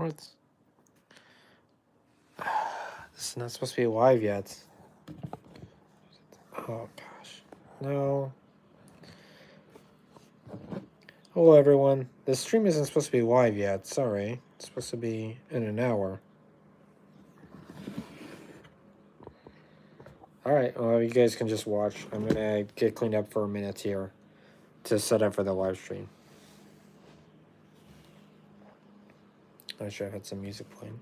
What? This is not supposed to be live yet. Oh gosh. No. Hello everyone. The stream isn't supposed to be live yet. Sorry. It's supposed to be in an hour. Alright, well, you guys can just watch. I'm gonna get cleaned up for a minute here to set up for the live stream. I should have had some music playing.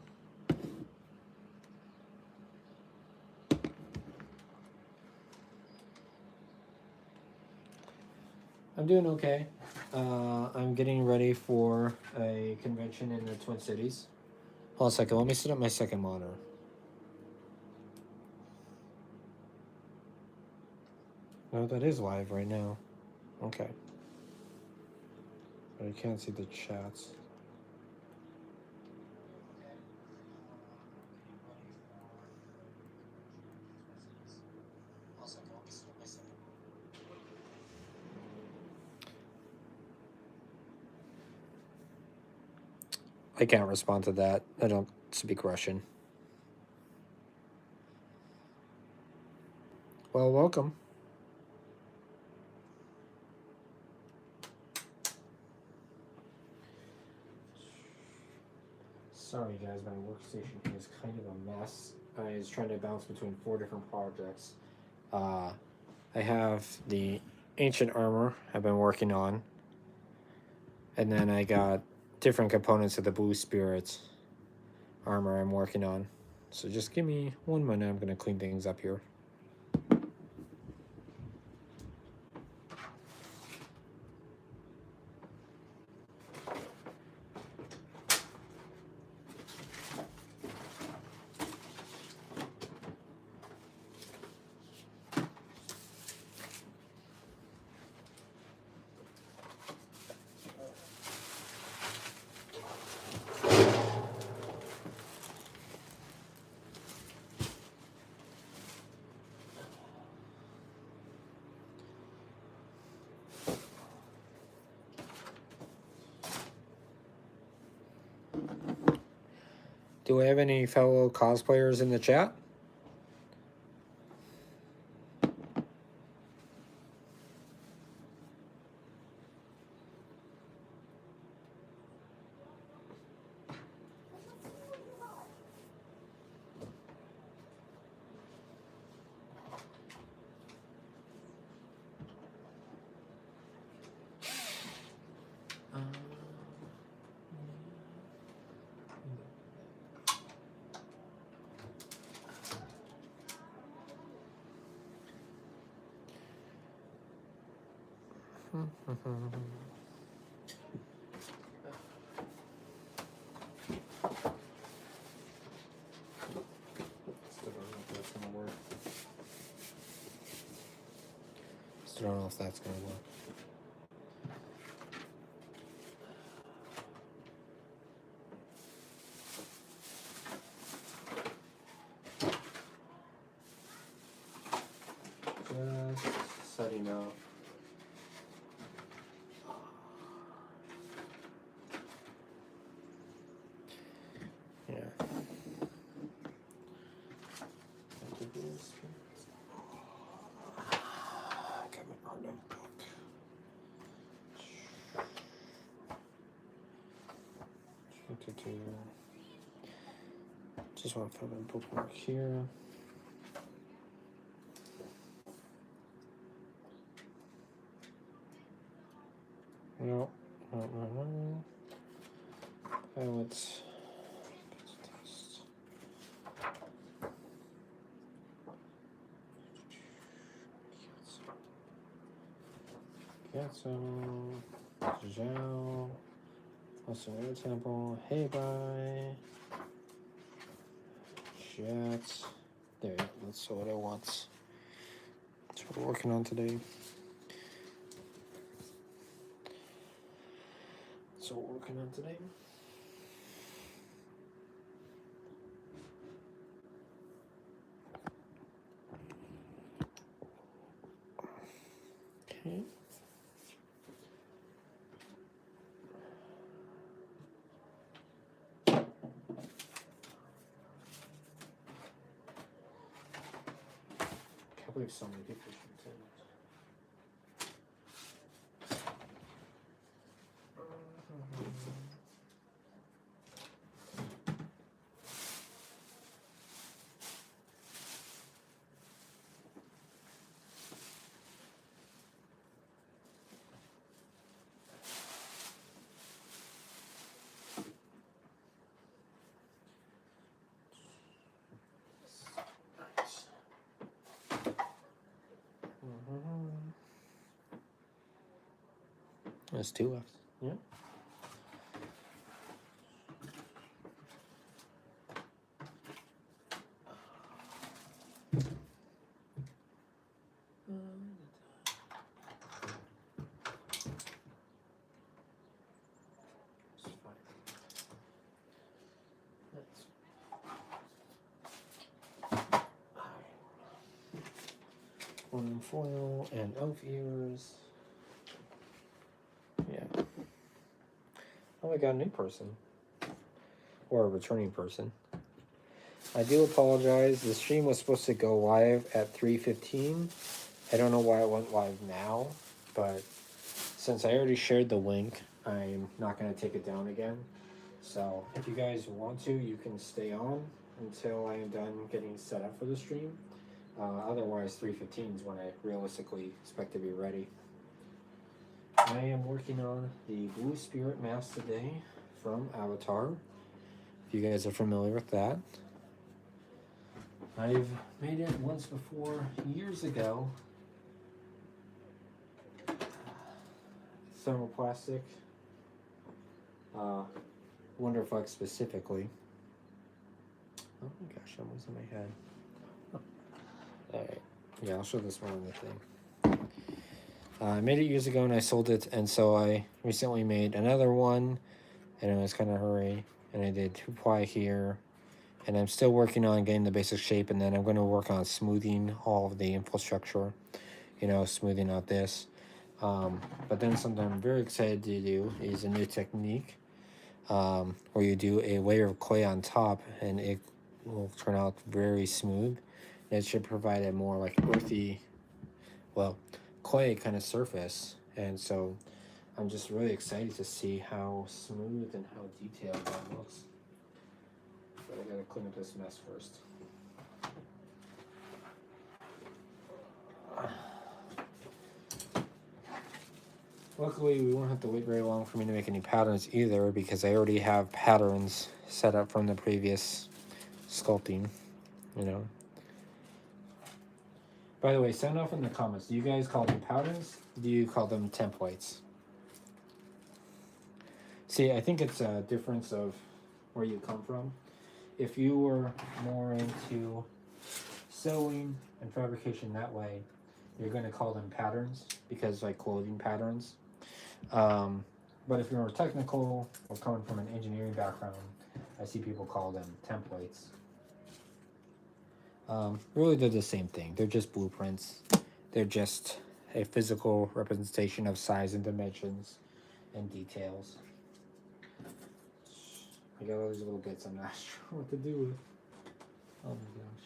I'm doing okay. I'm getting ready for a convention in the Twin Cities. Hold on a second. Let me set up my second monitor. No, that is live right now. Okay. But I can't see the chats. I can't respond to that. I don't speak Russian. Well, welcome. Sorry guys, my workstation is kind of a mess. I was trying to bounce between 4 different projects. I have the ancient armor I've been working on. And then I got different components of the Blue Spirit armor I'm working on. So just give me 1 minute. I'm going to clean things up here. Do I have any fellow cosplayers in the chat? I don't know if that's going to work. Just setting up. Yeah. Just want to put a bookmark here. No. Let's test. Cancel. Zhao. Also air temple. Hey bye. Jets. There, that's what I want. That's what we're working on today. That's what we're working on today. Okay. believe so many people should attend. There's 2 left. Yeah. Aluminum foil and elf ears. Yeah. Oh, I got a new person. Or a returning person. I do apologize. The stream was supposed to go live at 3:15. I don't know why it went live now, but since I already shared the link, I'm not going to take it down again. So if you guys want to, you can stay on until I am done getting set up for the stream. Otherwise, 3:15 is when I realistically expect to be ready. I am working on the Blue Spirit mask today from Avatar, if you guys are familiar with that. I've made it once before, years ago. Thermoplastic. Wonderflex specifically. Oh my gosh, I'm losing my head. Alright, yeah, I'll show this one on the thing. I made it years ago and I sold it, and so I recently made another one, and it was kind of hurry, and I did 2-ply here, and I'm still working on getting the basic shape, and then I'm going to work on smoothing all of the infrastructure, you know, smoothing out this. But then something I'm very excited to do is a new technique where you do a layer of clay on top, and it will turn out very smooth. It should provide a more like earthy, well, clay kind of surface, and so I'm just really excited to see how smooth and how detailed that looks. But I gotta clean up this mess first. Luckily, we won't have to wait very long for me to make any patterns either, because I already have patterns set up from the previous sculpting, you know. By the way, sound off in the comments. Do you guys call them patterns? Do you call them templates? See, I think it's a difference of where you come from. If you were more into sewing and fabrication that way, you're going to call them patterns, because like clothing patterns. But if you're technical or coming from an engineering background, I see people call them templates. Really, they're the same thing. They're just blueprints. They're just a physical representation of size and dimensions and details. I got all these little bits I'm not sure what to do with. Oh my gosh.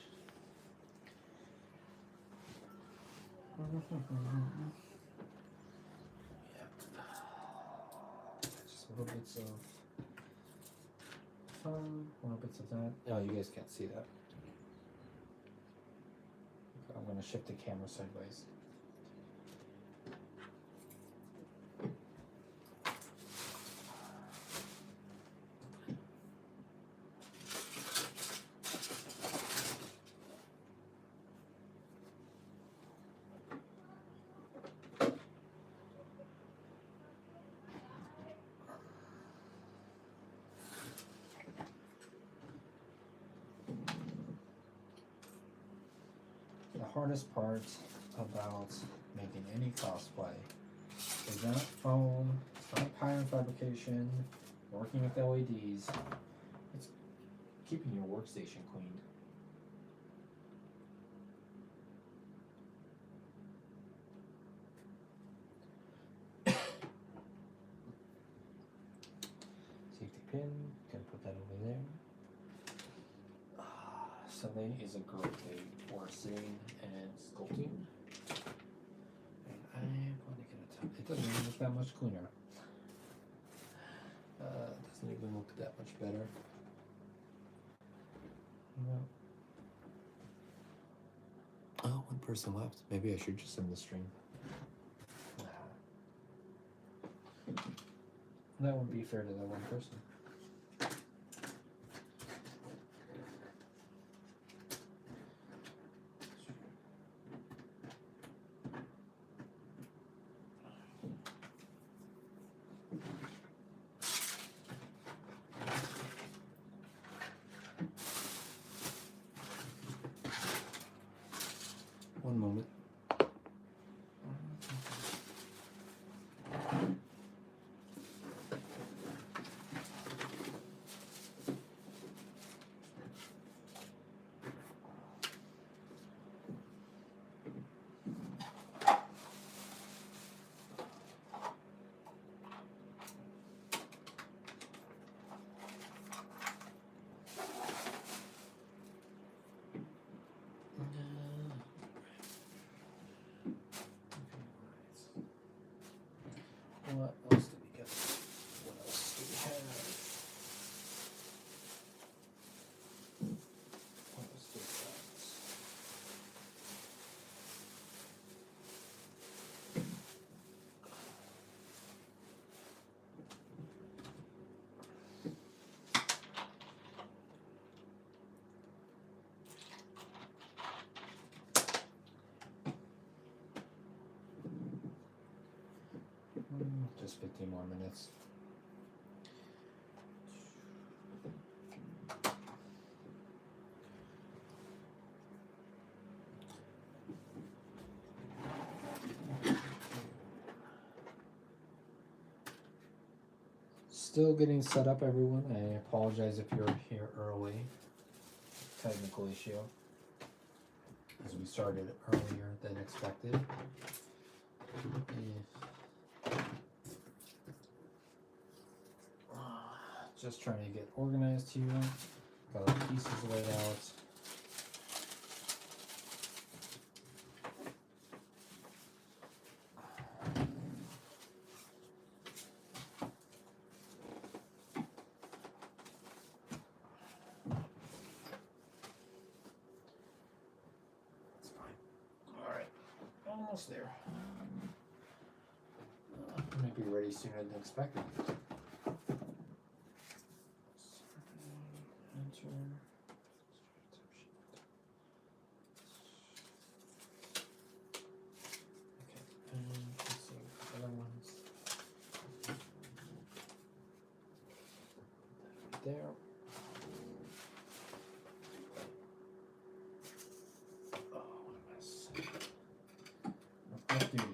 Just little bits of little bits of that. Oh, you guys can't see that. I'm going to shift the camera sideways. The hardest part about making any cosplay is not foam, it's not pattern fabrication, working with LEDs, it's keeping your workstation clean. Safety pin, gonna put that over there. Sunday is a great day for sitting and sculpting. And I'm going to get a towel. It doesn't even look that much cleaner. Doesn't even look that much better. No. Oh, one person left. Maybe I should just end the stream. That would be fair to that one person. One moment. What else did we get? What else do we have? What else do we Just 15 more minutes. Still getting set up, everyone. I apologize if you're here early. Technical issue. As we started earlier than expected. Just trying to get organized here. Got the pieces laid out. That's fine. All right, almost there. Might be ready sooner than expected. There. Oh, what a mess. Off duty.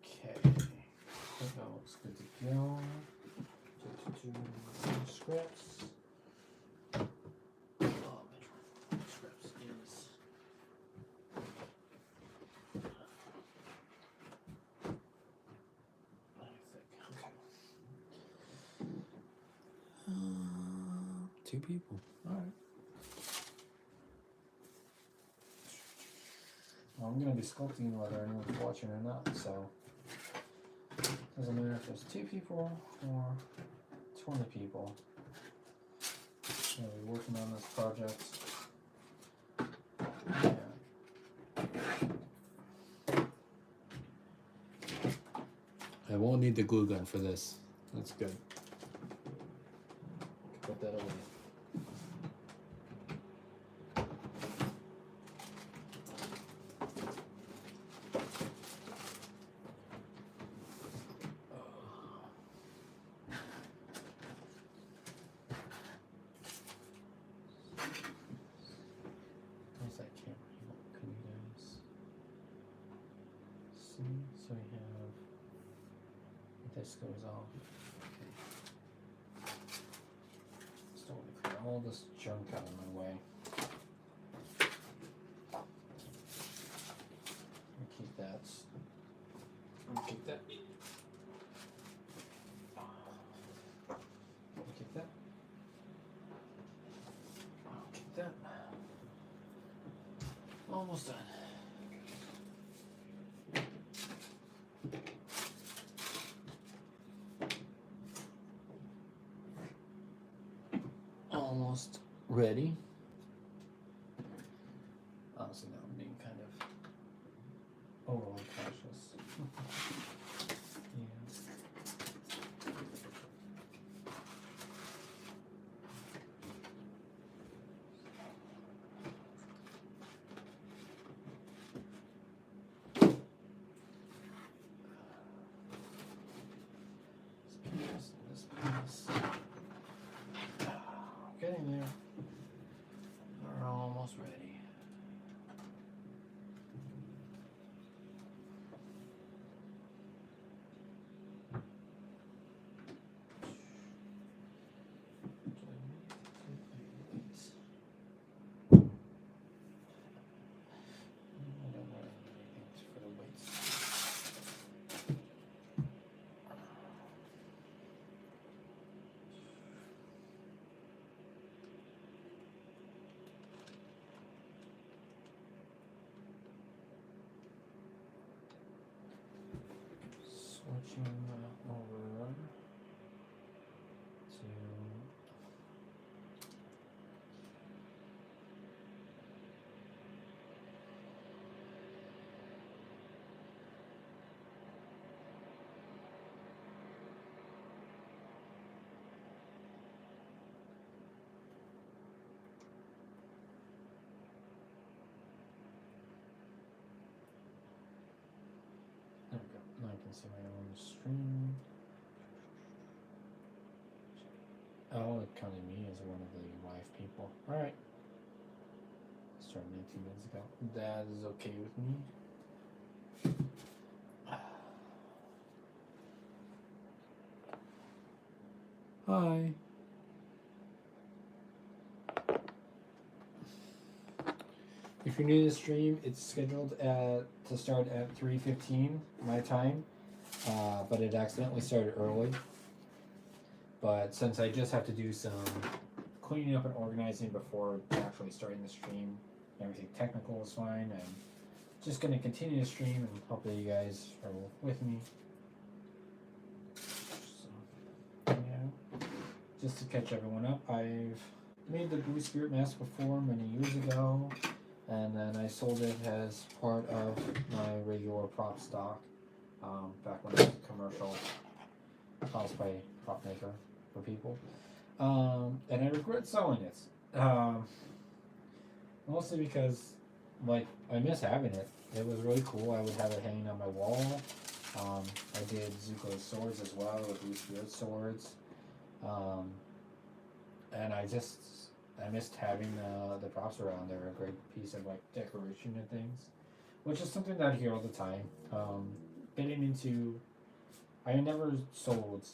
Okay. That looks good to go. Scripts. Oh, scripts is. Two people. All right. Well, I'm going to be sculpting whether anyone's watching or not, so doesn't matter if there's 2 people or 20 people. I'm going to be working on this project. Yeah. I won't need the glue gun for this. That's good. Put that away. Where's that camera? Can you guys see? So we have this goes off. Still want to clear all this junk out of my way. Keep that. Keep that. Almost done. Almost ready. Honestly, now I'm being kind of overly cautious. Yeah. This piece. Getting there. We're almost ready. Switching over to there we go. Now I can see my own stream. Oh, it counted me as one of the live people. Alright. Started 19 minutes ago. That is okay with me. Hi. If you're new to the stream, it's scheduled to start at 3:15 my time, but it accidentally started early. But since I just have to do some cleaning up and organizing before actually starting the stream, everything technical is fine. I'm just going to continue the stream and hopefully you guys are with me. So, yeah. Just to catch everyone up, I've made the Blue Spirit mask before many years ago, and then I sold it as part of my regular prop stock back when I was a commercial cosplay prop maker for people. And I regret selling it. Mostly because, like, I miss having it. It was really cool. I would have it hanging on my wall. I did Zuko's swords as well, the Blue Spirit swords. And I missed having the props around. They're a great piece of, like, decoration and things. Which is something that I hear all the time. Getting into... I never sold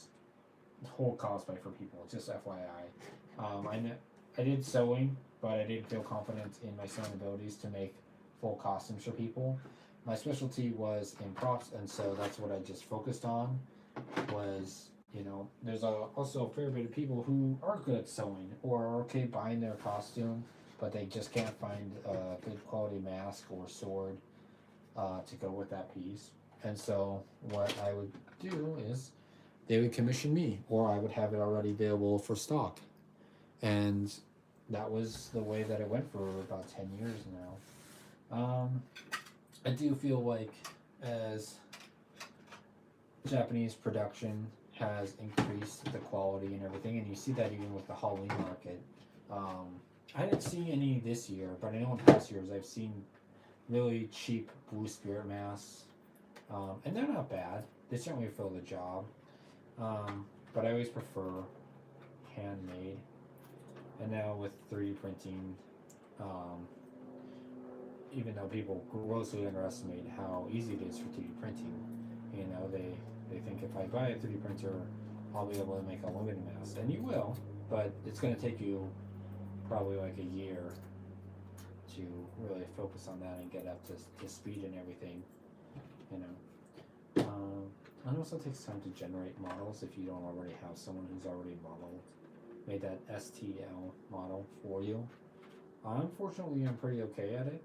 whole cosplay for people, just FYI. I did sewing, but I didn't feel confident in my sewing abilities to make full costumes for people. My specialty was in props, and so that's what I just focused on. Was, you know, there's also a fair bit of people who are good at sewing or are okay buying their costume, but they just can't find a good quality mask or sword to go with that piece. And so what I would do is they would commission me, or I would have it already available for stock. And that was the way that it went for about 10 years now. I do feel like as Japanese production has increased the quality and everything, and you see that even with the Halloween market. I didn't see any this year, but I know in past years I've seen really cheap Blue Spirit masks. And they're not bad. They certainly fill the job. But I always prefer handmade. And now with 3D printing, even though people grossly underestimate how easy it is for 3D printing, you know, they think if I buy a 3D printer, I'll be able to make a limited mask. And you will, but it's going to take you probably like a year to really focus on that and get up to speed and everything, you know. It also takes time to generate models if you don't already have someone who's already made that STL model for you. Unfortunately, I'm pretty okay at it.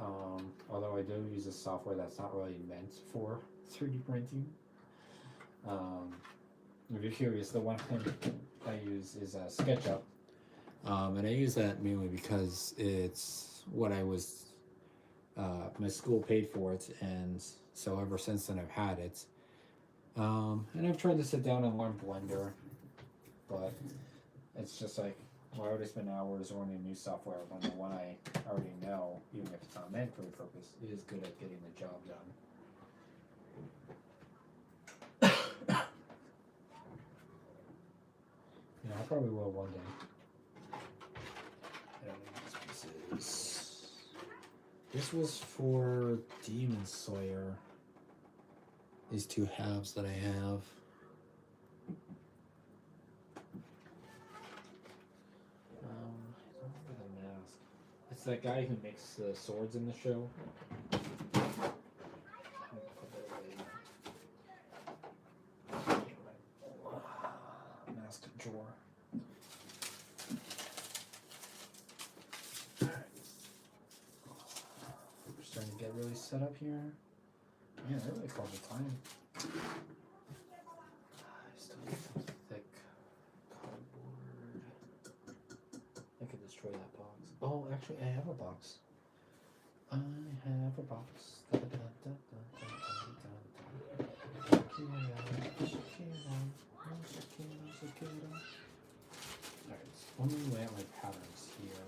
Although I do use a software that's not really meant for 3D printing. If you're curious, the one I use is SketchUp. And I use that mainly because it's what I was, my school paid for it, and so ever since then I've had it. And I've tried to sit down and learn Blender, but it's just like, why would I spend hours learning new software when the one I already know, even if it's not meant for the purpose, is good at getting the job done? You know, I probably will one day. I don't know what this piece is. This was for Demon Slayer. These two halves that I have. I don't remember the mask. It's that guy who makes the swords in the show. Mask drawer. We're starting to get really set up here. Yeah, I really called the time. I still get some thick cardboard. I could destroy that box. Oh, actually, I have a box. I have a box. Alright, so let me lay out my patterns here.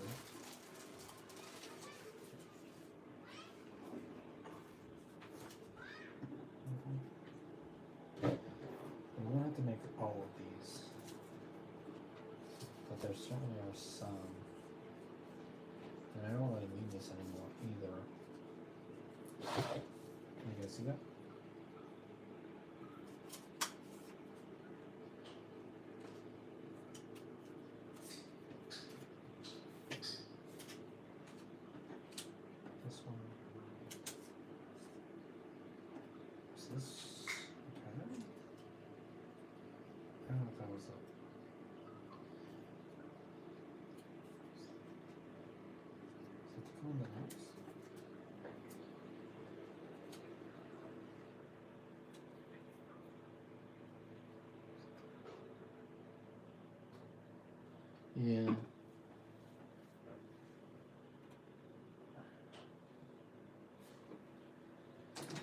We won't have to make all of these, but there certainly are some. And I don't really need this anymore either. Can you guys see that? This one. Is this a pattern? I don't know if that was a... Is it to go in the house? Yeah.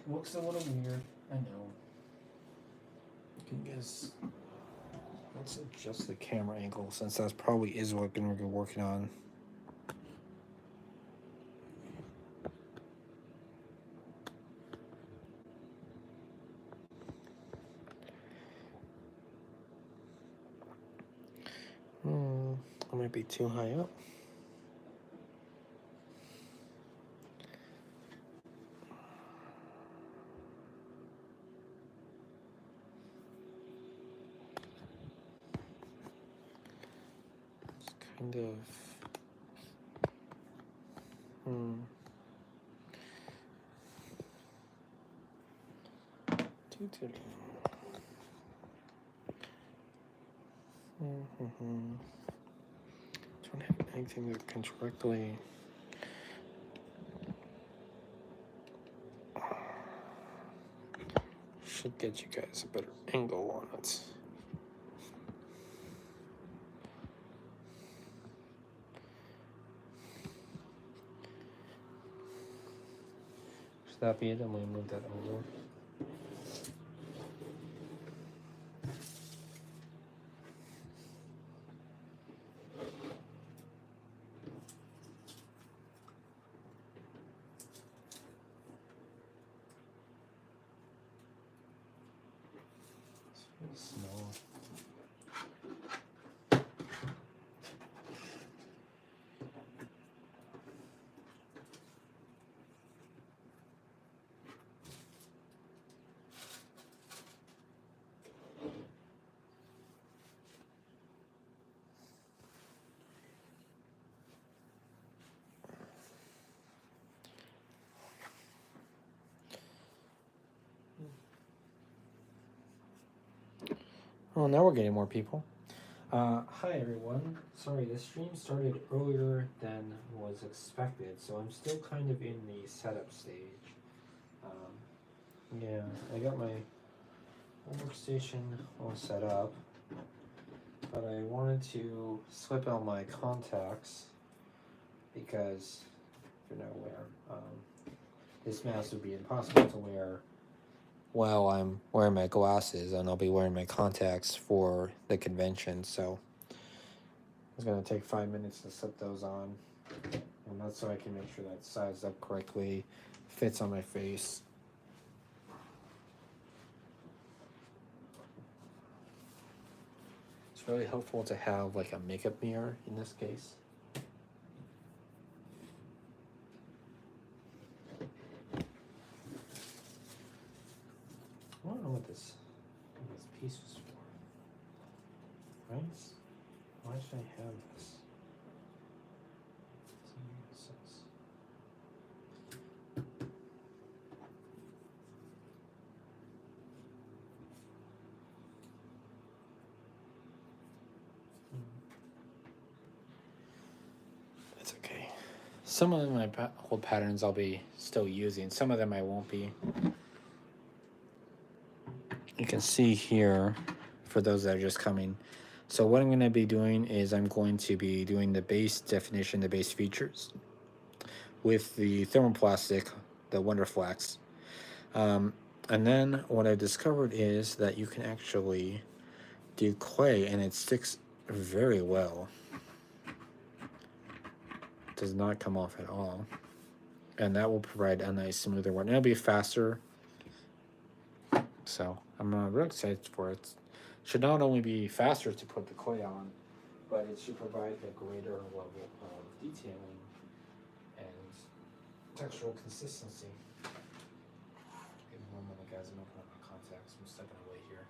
Looks a little weird, I know. Can you guys... Let's adjust the camera angle, since that probably is what I'm going to be working on. I might be too high up. It's kind of... Don't have anything that can directly... Should get you guys a better angle on it. Should that be it? I'm going to move that over. Small. Oh, now we're getting more people. Hi everyone. Sorry, the stream started earlier than was expected, so I'm still kind of in the setup stage. Yeah, I got my workstation all set up, but I wanted to slip out my contacts because, if you're not aware, this mask would be impossible to wear while I'm wearing my glasses, and I'll be wearing my contacts for the convention, so it's going to take 5 minutes to slip those on, and that's so I can make sure that's sized up correctly, fits on my face. It's really helpful to have like a makeup mirror in this case. I don't know what this piece was for. Right? Why should I have this? It's okay. Some of my old patterns I'll be still using. Some of them I won't be. You can see here, for those that are just coming. So what I'm going to be doing is I'm going to be doing the base definition, the base features, with the thermoplastic, the Wonderflex. And then what I discovered is that you can actually do clay and it sticks very well. It does not come off at all. And that will provide a nice smoother one. It'll be faster. So I'm real excited for it. Should not only be faster to put the clay on, but it should provide a greater level of detailing and textural consistency. Give me one minute, guys. I'm opening up my contacts. I'm stepping away here.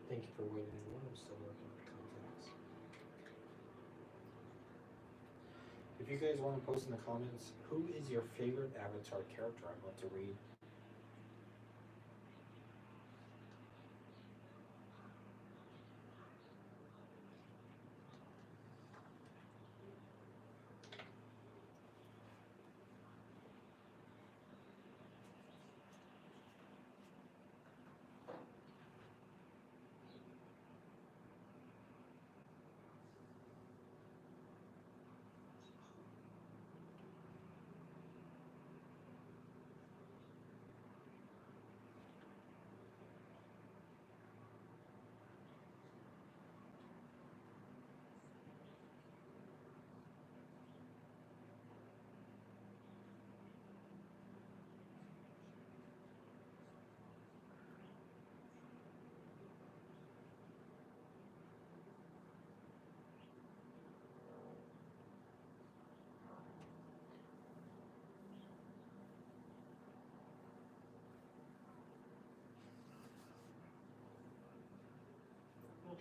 Thank you for waiting. I'm still working on contacts. If you guys want to post in the comments, who is your favorite Avatar character? I'd love to read.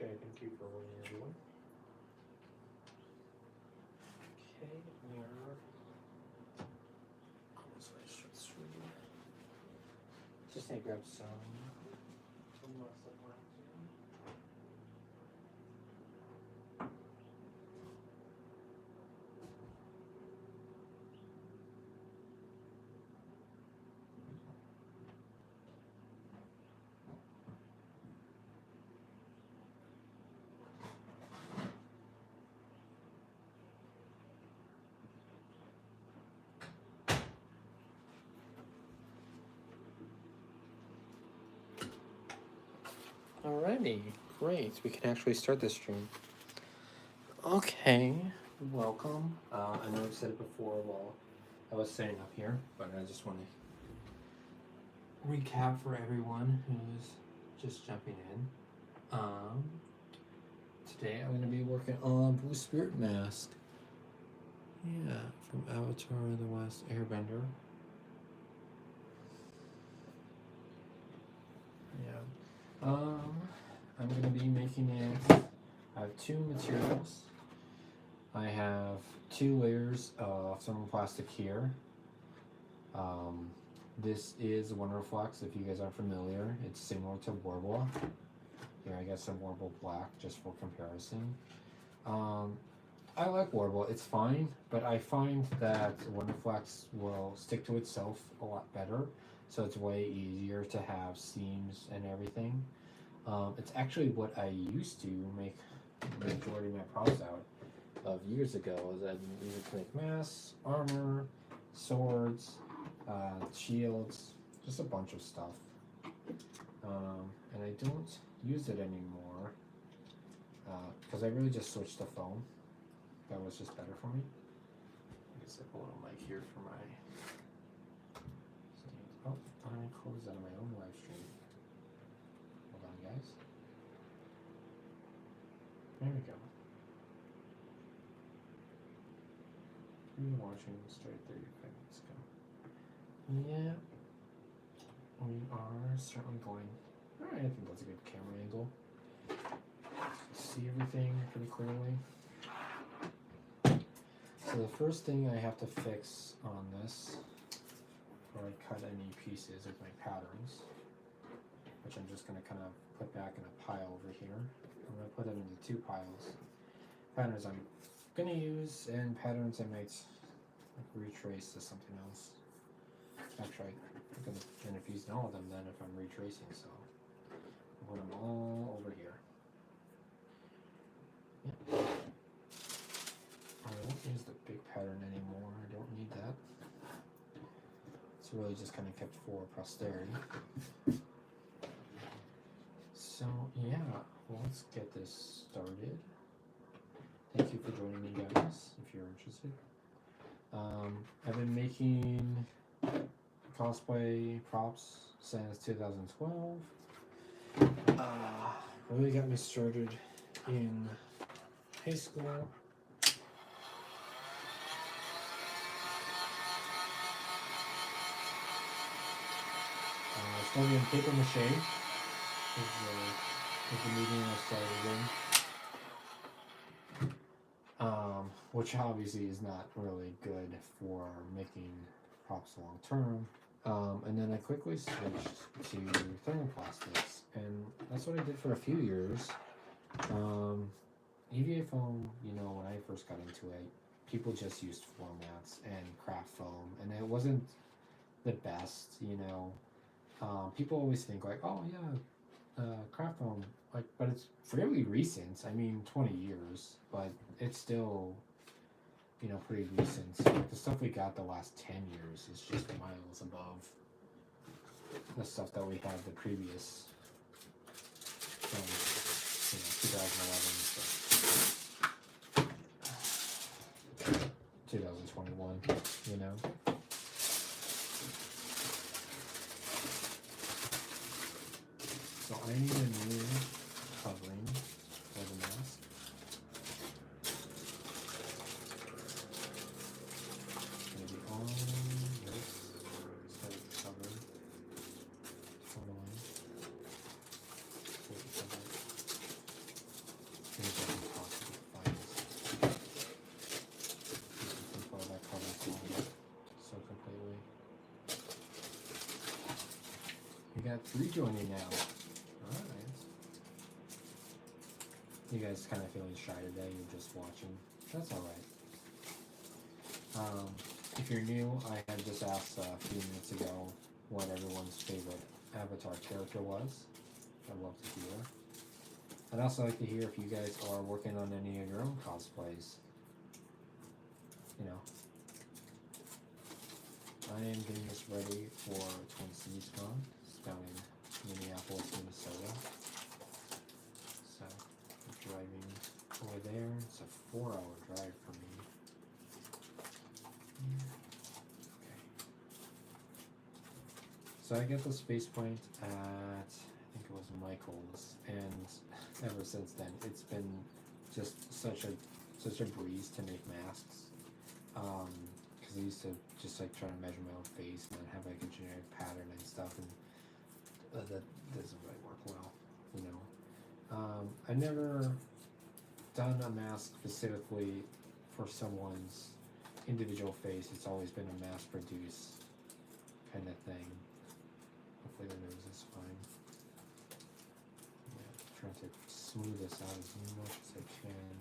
Okay, thank you for waiting, everyone. Okay, we are almost finished with stream. Just need to grab some more stuff. Alrighty, great. We can actually start this stream. Okay, welcome. I know I've said it before while I was setting up here, but I just want to recap for everyone who's just jumping in. Today I'm going to be working on Blue Spirit Mask. Yeah, from Avatar: The Last Airbender. Yeah. I'm going to be making it. I have two materials. I have 2 layers of thermoplastic here. This is Wonderflex, if you guys aren't familiar. It's similar to Warble. Here I got some Warble Black just for comparison. I like Warble, it's fine, but I find that Wonderflex will stick to itself a lot better, so it's way easier to have seams and everything. It's actually what I used to make the majority of my props out of years ago. Is I used it to make masks, armor, swords, shields, just a bunch of stuff. And I don't use it anymore because I really just switched to foam. That was just better for me. I guess I put a little mic here for my. Oh, I closed out of my own live stream. Hold on, guys. There we go. We were watching straight 35 minutes ago. Yeah, we are certainly going. Alright, I think that's a good camera angle. See everything pretty clearly. So the first thing I have to fix on this, before I cut any pieces of my patterns, which I'm just going to kind of put back in a pile over here. I'm going to put them into 2 piles. Patterns I'm going to use and patterns I might retrace to something else. Actually, I'm going to infuse all of them then if I'm retracing, so I'll put them all over here. Yep. I won't use the big pattern anymore, I don't need that. It's really just kind of kept for posterity. So yeah, let's get this started. Thank you for joining me, guys, if you're interested. I've been making cosplay props since 2012. Really got me started in high school. Started in paper mache. Is the medium I started in. Which obviously is not really good for making props long term. And then I quickly switched to thermoplastics, and that's what I did for a few years. EVA foam, you know, when I first got into it, people just used floor mats and craft foam, and it wasn't the best, you know. People always think like, oh yeah, craft foam, like, but it's fairly recent. I mean, 20 years, but it's still, you know, pretty recent. So the stuff we got the last 10 years is just miles above the stuff that we had the previous, from, you know, 2011 to 2021, you know. So I need a new covering for the mask. Maybe on this side cover. Hold on. We got 3 joining now. Alright. You guys kind of feeling shy today, you're just watching. That's alright. If you're new, I had just asked a few minutes ago what everyone's favorite Avatar character was. I'd love to hear. I'd also like to hear if you guys are working on any of your own cosplays. You know. I am getting this ready for Twin Cities Con. It's down in Minneapolis, Minnesota. So, I'm driving over there. It's a 4-hour drive for me. Okay. So I got the space point at, I think it was Michael's, and ever since then it's been just such a breeze to make masks. Because I used to just like try to measure my own face and then have like a generic pattern and stuff, and that doesn't really work well, you know. I never done a mask specifically for someone's individual face. It's always been a mass-produced kind of thing. Hopefully the nose is fine. Yeah, trying to smooth this out as much as I can.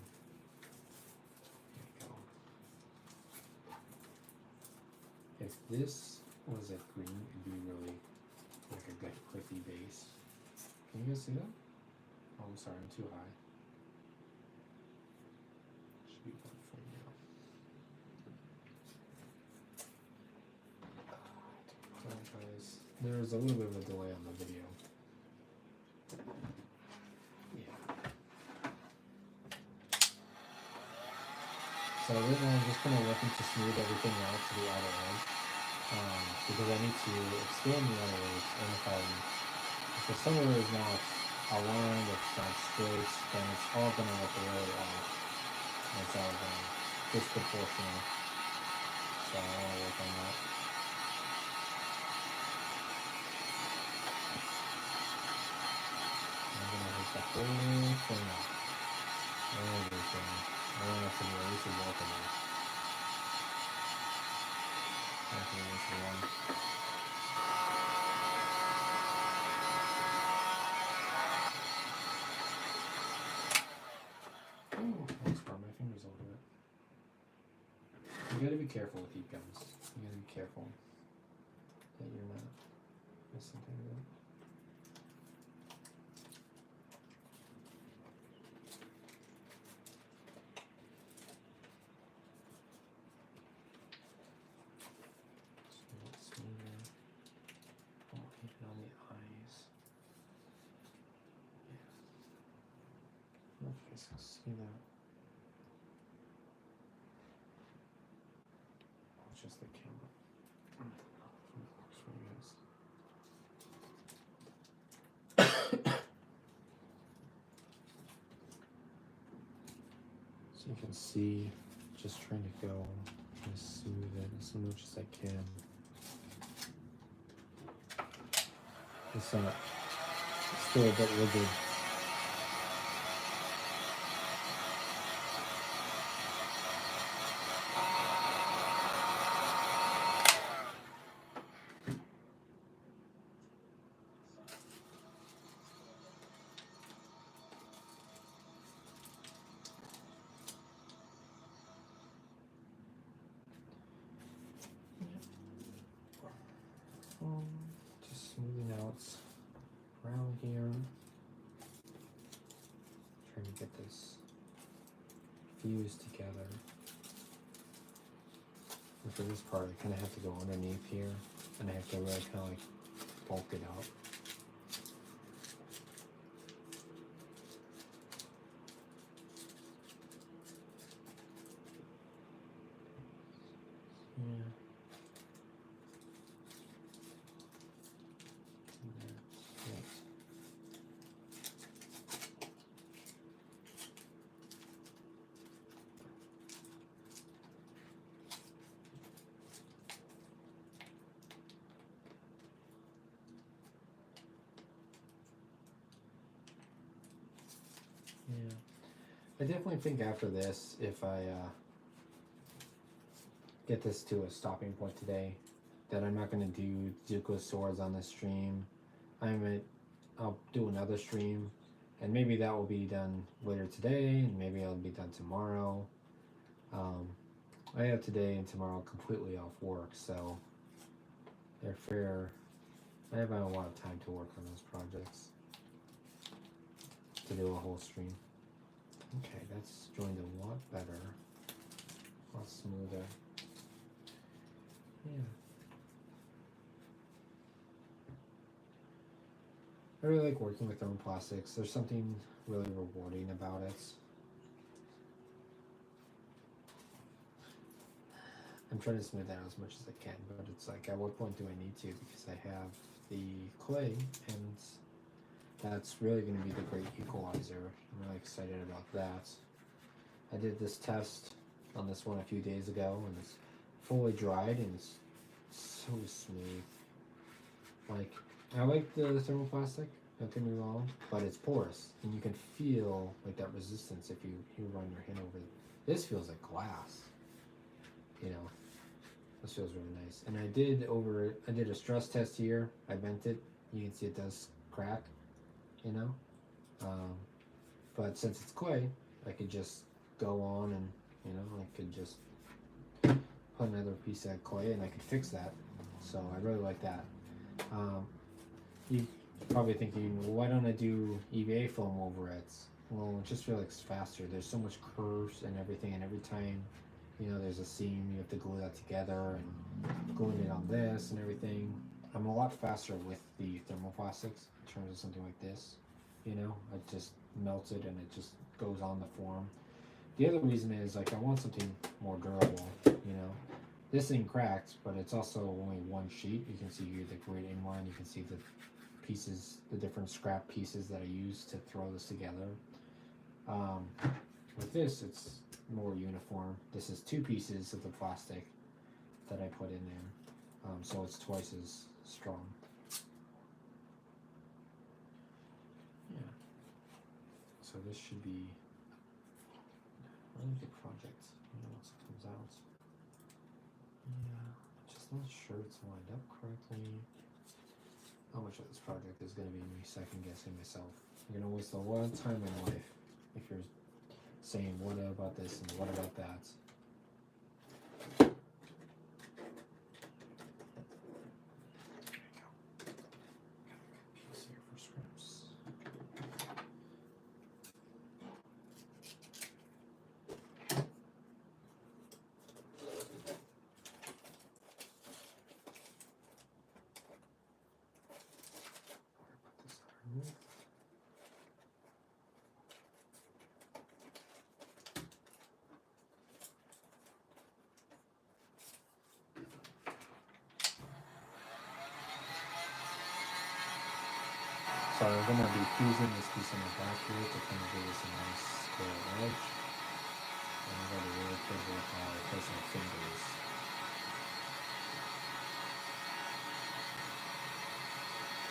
There you go. If this was a green, it'd be really like a good cliffy base. Can you guys see that? Oh, I'm sorry, I'm too high. Should be good for now. Sorry guys, there's a little bit of a delay on the video. Yeah. So right now I'm just kind of looking to smooth everything out to the outer edge, because I need to expand the outer edge, and if for some reason now it's aligned, it's not straight, then it's all going to look really off. And it's all going to disproportional. So I want to work on that. I'm going to hit the whole thing up. Everything. I want to see at least a walk of this. Definitely this one. Oh, I just burned my fingers a little bit. You gotta be careful with heat guns. You gotta be careful that you're not missing things up. Smoother. Oh, even on the eyes. Yeah. I don't know if you guys can see that. Oh, it's just the camera. I don't know if it works for you guys. So you can see, just trying to go, trying to smooth it as much as I can. It's still a bit rigid. Just smoothing out around here. Trying to get this fused together. And for this part, I kind of have to go underneath here, and I have to really kind of like bulk it out. Yeah. Yeah, I definitely think after this, if I get this to a stopping point today, that I'm not going to do Zuko swords on the stream. I'll do another stream, and maybe that will be done later today, and maybe it'll be done tomorrow. Um, I have today and tomorrow completely off work, so therefore I haven't a lot of time to work on those projects to do a whole stream. Okay, that's joined a lot better, a lot smoother. Yeah. I really like working with thermoplastics. There's something really rewarding about it. I'm trying to smooth that out as much as I can, but it's like, at what point do I need to? Because I have the clay, and that's really going to be the great equalizer. I'm really excited about that. I did this test on this one a few days ago, and it's fully dried, and it's so smooth. Like, I like the thermoplastic, don't get me wrong, but it's porous, and you can feel like that resistance if you run your hand over it. This feels like glass, you know. This feels really nice. And I did a stress test here. I bent it. You can see it does crack, you know. But since it's clay, I could just go on and, you know, I could just put another piece of clay and I could fix that. So I really like that. You're probably thinking, well, why don't I do EVA foam over it? Well, it just feels like it's faster. There's so much curves and everything, and every time, you know, there's a seam, you have to glue that together and gluing it on this and everything. I'm a lot faster with the thermoplastics in terms of something like this. You know, I just melts it and it just goes on the form. The other reason is, like, I want something more durable, you know. This thing cracked, but it's also only one sheet. You can see here the great inline. You can see the pieces, the different scrap pieces that I used to throw this together. With this, it's more uniform. This is two pieces of the plastic that I put in there, so it's twice as strong. Yeah. So this should be a really good project, you know, once it comes out. Yeah, just not sure it's lined up correctly. How much of this project is going to be me second guessing myself? You're going to waste a lot of time in life if you're saying what about this and what about that. There you go. Got a good piece here for scripts. Put this underneath. So I'm going to be fusing this piece on the back here to kind of give us a nice square edge. And I'm going to be really careful with how I place my fingers.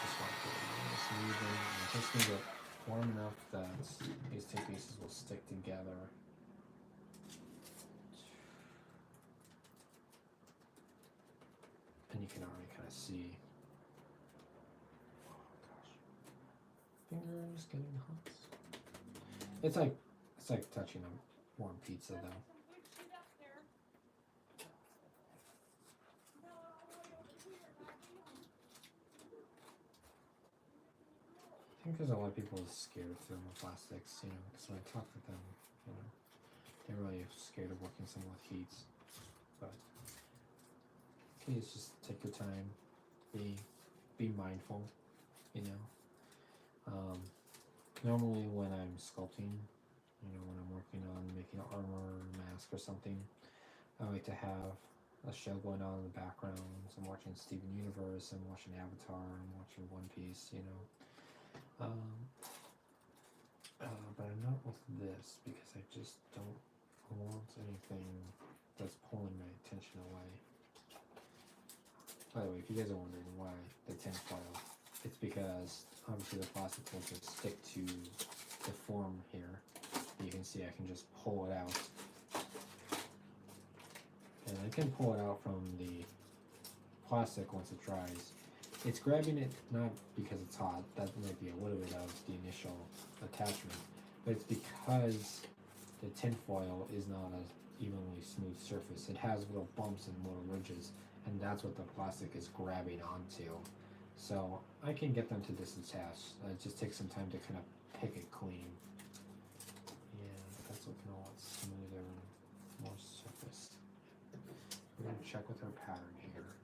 Just want to get a little smoothing. And just need it warm enough that these two pieces will stick together. And you can already kind of see. Fingers getting hot. It's like touching a warm pizza, though. I think there's a lot of people scared of thermoplastics, you know, because when I talk to them, you know, they're really scared of working something with heat. But please just take your time, be mindful, you know. Normally when I'm sculpting, you know, when I'm working on making an armor mask or something, I like to have a show going on in the background. So I'm watching Steven Universe, I'm watching Avatar, I'm watching One Piece, you know. But I'm not with this because I just don't want anything that's pulling my attention away. By the way, if you guys are wondering why the tin foil, it's because obviously the plastic will just stick to the form here. You can see I can just pull it out. And I can pull it out from the plastic once it dries. it's grabbing it not because it's hot. That might be a little bit of the initial attachment, but it's because the tinfoil is not a evenly smooth surface. It has little bumps and little ridges, and that's what the plastic is grabbing onto. So I can get them to disattach. It just takes some time to kind of pick it clean. Yeah, that's looking a lot smoother and more surface. We're gonna check with our pattern here.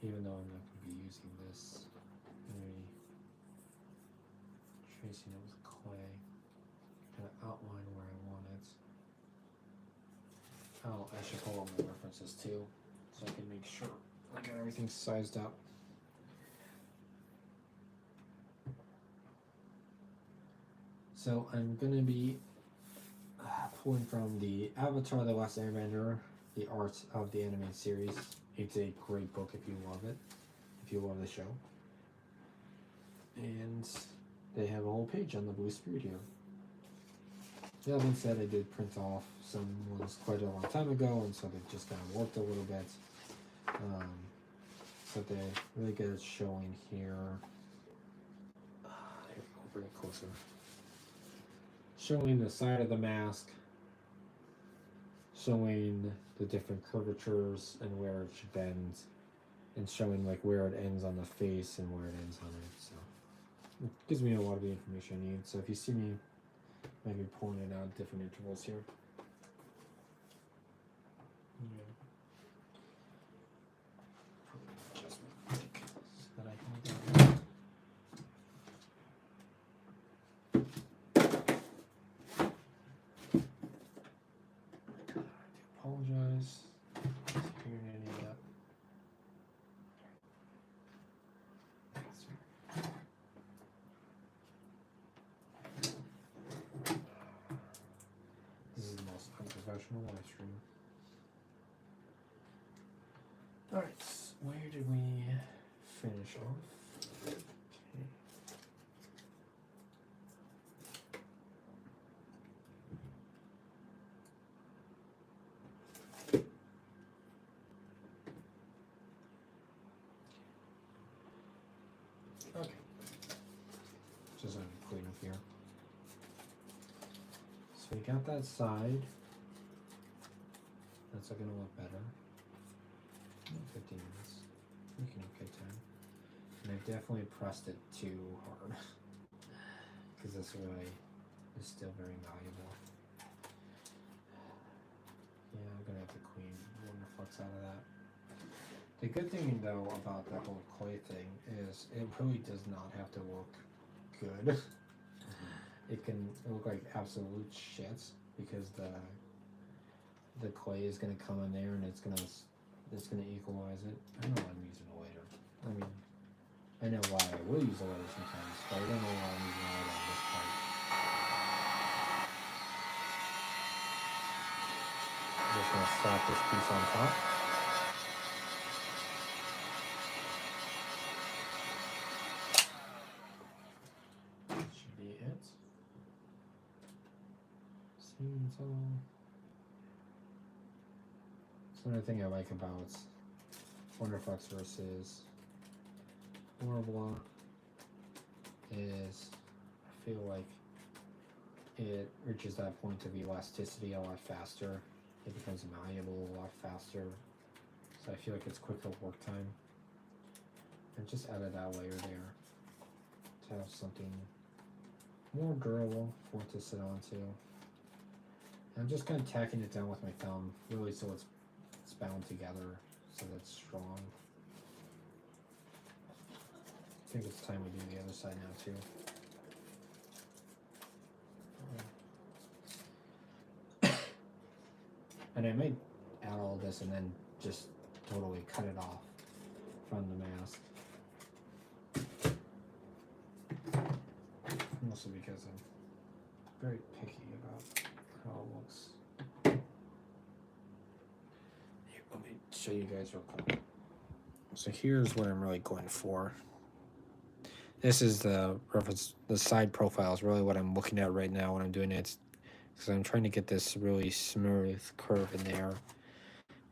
Even though I'm not gonna be using this, I'm gonna be tracing it with clay, kind of outline where I want it. Oh, I should pull up my references too, so I can make sure I got everything sized up. So I'm gonna be pulling from the Avatar: The Last Airbender, the art of the animated series. It's a great book if you love it, if you love the show. And they have a whole page on the Blue Spirit here. That being said, I did print off some ones quite a long time ago, and so they've just kind of warped a little bit. But they're really good at showing here. Here we go, bring it closer. Showing the side of the mask, showing the different curvatures and where it should bend, and showing like where it ends on the face and where it ends on it. So it gives me a lot of the information I need. So if you see me maybe pulling it out at different intervals here. Yeah. Just so that I can do that. I apologize. Figuring any of that. This is the most unprofessional live stream. Alright, where did we finish off? Okay. Okay. Just gonna clean up here. So we got that side. That's looking a lot better. 15 minutes. Making okay time. And I've definitely pressed it too hard. Because this way is still very valuable. Yeah, I'm gonna have to clean one the flux out of that. The good thing though about the whole clay thing is it really does not have to look good. It can look like absolute shit because the clay is gonna come in there and it's gonna equalize it. I don't know why I'm using a lighter. I mean, I know why I will use a lighter sometimes, but I don't know why I'm using a lighter on this part. I'm just gonna slap this piece on top. Should be it. Seems all. That's another thing I like about Wonderflux versus Horribla is I feel like it reaches that point of elasticity a lot faster. It becomes malleable a lot faster. So I feel like it's quicker work time. And just added that layer there to have something more durable for it to sit onto. And I'm just kind of tacking it down with my thumb, really so it's bound together, so that's strong. I think it's time we do the other side now too. And I might add all this and then just totally cut it off from the mask. Mostly because I'm very picky about how it looks. Here, let me show you guys real quick. So here's what I'm really going for. This is the reference, the side profile is really what I'm looking at right now when I'm doing it. Because I'm trying to get this really smooth curve in there.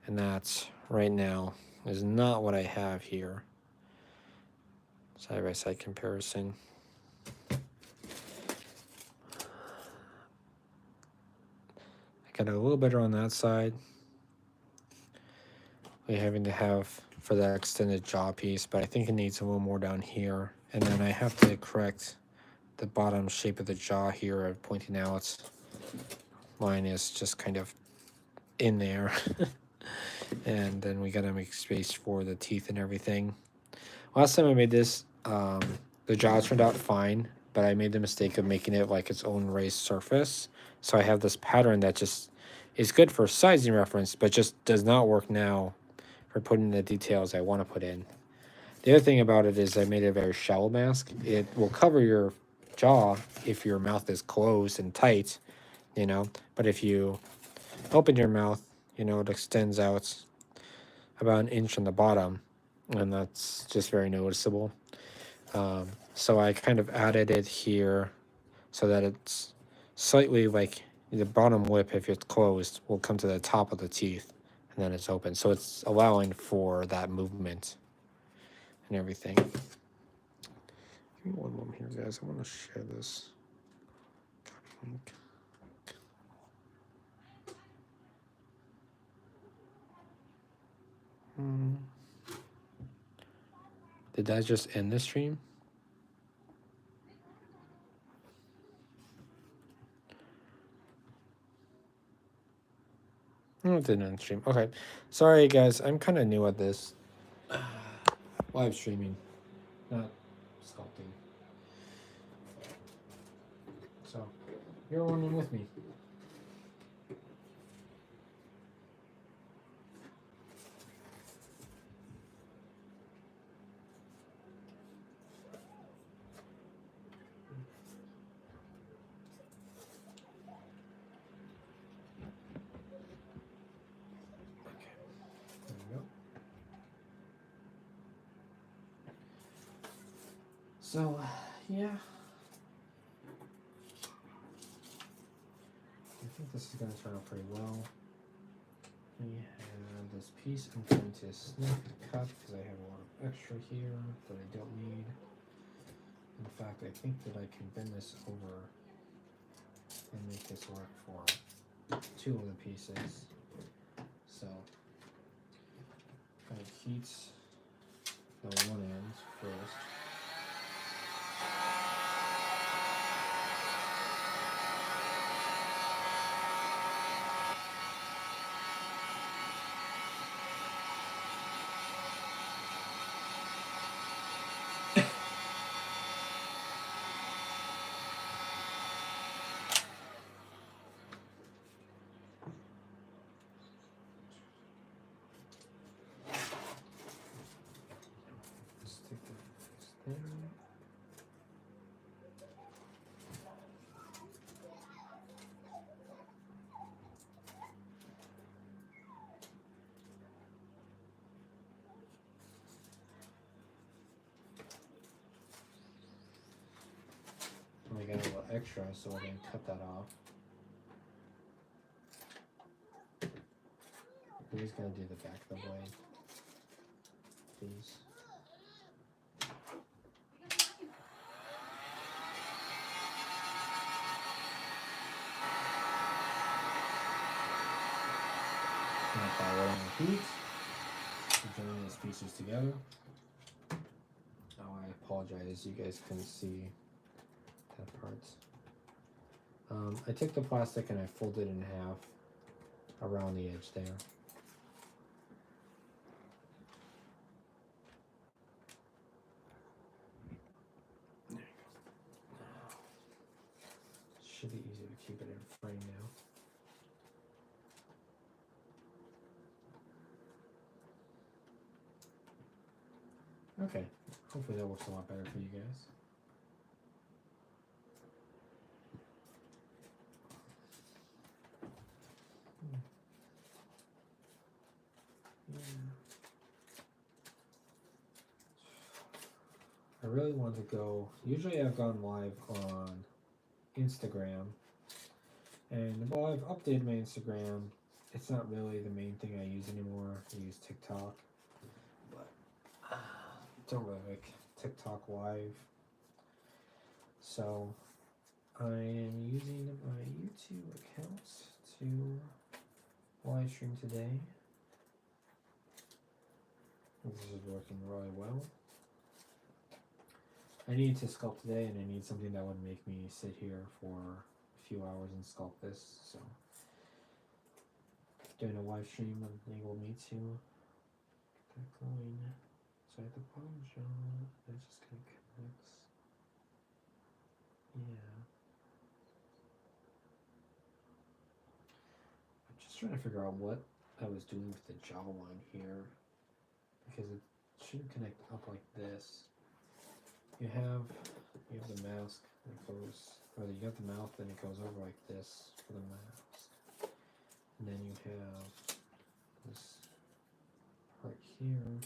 And that right now is not what I have here. Side by side comparison. I got a little better on that side. We're having to have for that extended jaw piece, but I think it needs a little more down here. And then I have to correct the bottom shape of the jaw here of pointing out. Mine is just kind of in there. And then we gotta make space for the teeth and everything. Last time I made this, the jaw turned out fine, but I made the mistake of making it like its own raised surface. So I have this pattern that just is good for sizing reference, but just does not work now for putting the details I want to put in. The other thing about it is I made a very shallow mask. It will cover your jaw if your mouth is closed and tight, you know, but if you open your mouth, you know, it extends out about an inch on the bottom, and that's just very noticeable. So I kind of added it here so that it's slightly like the bottom lip, if it's closed, will come to the top of the teeth, and then it's open. So it's allowing for that movement and everything. Give me one moment here, guys. I want to share this link. Did that just end the stream? No, it didn't end the stream. Okay. Sorry, guys. I'm kind of new at this. Live streaming, not sculpting. So, you're one with me. So, yeah. I think this is going to turn out pretty well. We have this piece I'm going to snip and cut because I have a lot of extra here that I don't need. In fact, I think that I can bend this over and make this work for two of the pieces. So, kind of heats the one end first. Stick this there. We got a little extra, so we're going to cut that off. We're just going to do the back of the blade. These. Not that way on the feet. Join these pieces together. Oh, I apologize, you guys couldn't see that part. I took the plastic and I folded it in half around the edge there. There you go. Should be easy to keep it in frame now. Okay, hopefully that works a lot better for you guys. I really want to go. Usually I've gone live on Instagram, and well, I've updated my Instagram it's not really the main thing I use anymore. I use TikTok, but don't really like TikTok live. So I am using my YouTube account to live stream today. This is working really well. I need to sculpt today, and I need something that would make me sit here for a few hours and sculpt this. So doing a live stream would enable me to get that going. So I have the bottom jaw. That just kind of connects. Yeah. I'm just trying to figure out what I was doing with the jawline here, because it should connect up like this. You have the mask that goes, or you got the mouth, then it goes over like this for the mask, and then you have this part here.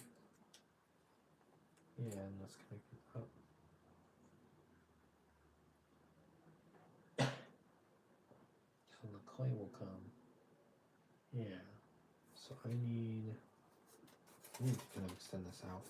Yeah, and that's connected up. So the clay will come. Yeah. So I need to kind of extend this out.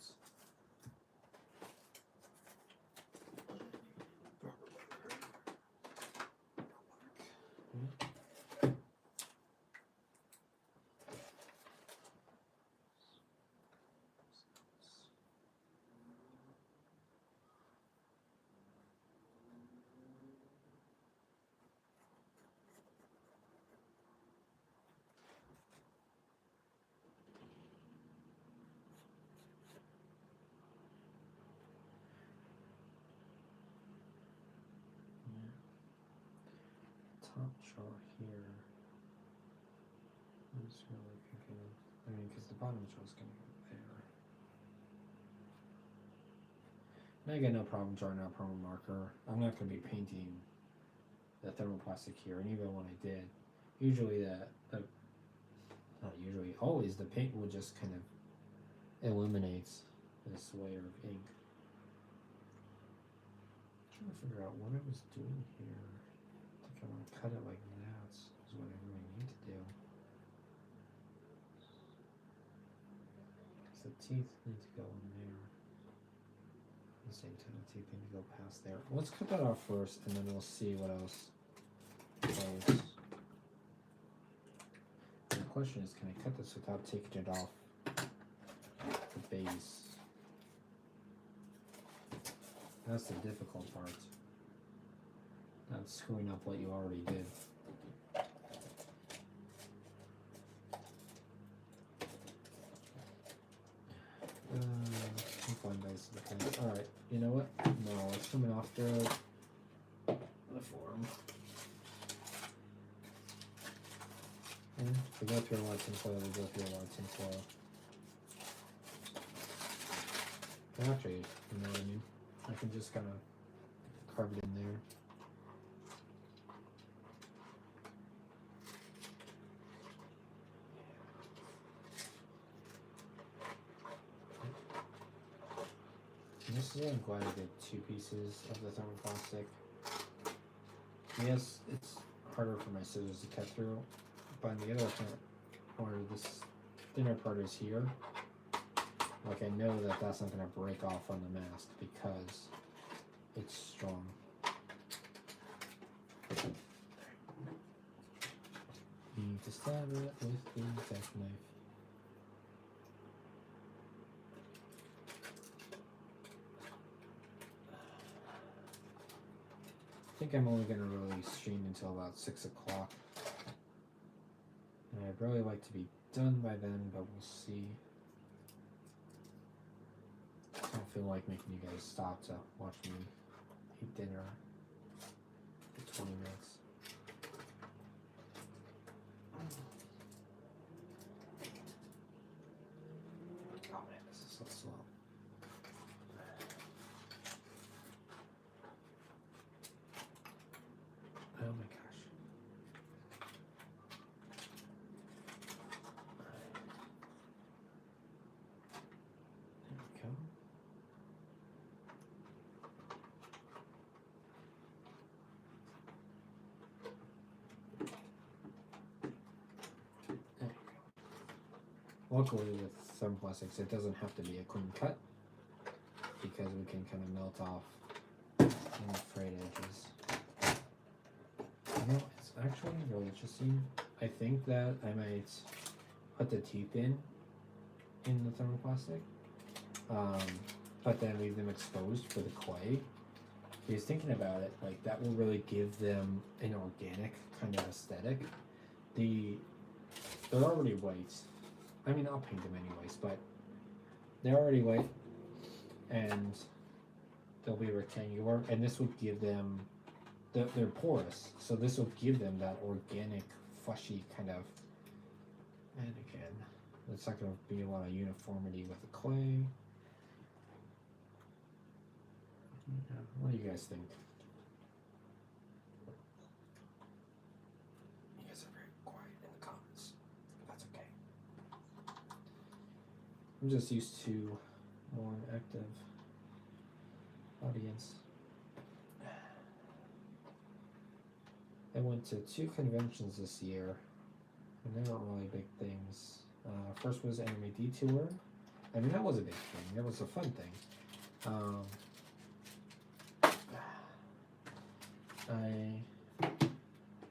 Top jaw here. I'm just really thinking, because the bottom jaw is going to go there. And I got no problem drawing out permanent marker. I'm not going to be painting the thermoplastic here, and even when I did, usually not usually, always the paint will just kind of illuminate this layer of ink. I'm trying to figure out what I was doing here. I think I want to cut it like that is what I really need to do. Because the teeth need to go in there. At the same time, the teeth need to go past there. Let's cut that off first, and then we'll see what else goes. The question is, can I cut this without taking it off the base? That's the difficult part. Not screwing up what you already did. Alright, you know what? No, it's coming off the form. Yeah, we go through a lot of tinfoil, we go through a lot of tinfoil. Actually, you know what I mean? I can just kind of carve it in there. And this is, I'm glad I did 2 pieces of the thermoplastic. Yes, it's harder for my scissors to cut through, but on the other hand, where this thinner part is here, like I know that that's not going to break off on the mask because it's strong. You need to stab it with the exact knife. I think I'm only going to really stream until about 6 o'clock. And I'd really like to be done by then, but we'll see. I don't feel like making you guys stop to watch me eat dinner for 20 minutes. Oh man, this is so slow. Oh my gosh. There we go. luckily with thermoplastics, it doesn't have to be a clean cut because we can kind of melt off any frayed edges. You know, it's actually really interesting. I think that I might put the teeth in the thermoplastic, but then leave them exposed for the clay. Because thinking about it, like that will really give them an organic kind of aesthetic. They're already white. I mean, I'll paint them anyways, but they're already white, and they'll be rectangular, and this will give them, they're porous, so this will give them that organic, fleshy kind of, and again, it's not going to be a lot of uniformity with the clay. Yeah, what do you guys think? You guys are very quiet in the comments. That's okay. I'm just used to more an active audience. I went to 2 conventions this year, and they weren't really big things. First was Anime Detour. I mean, that was a big thing. That was a fun thing. I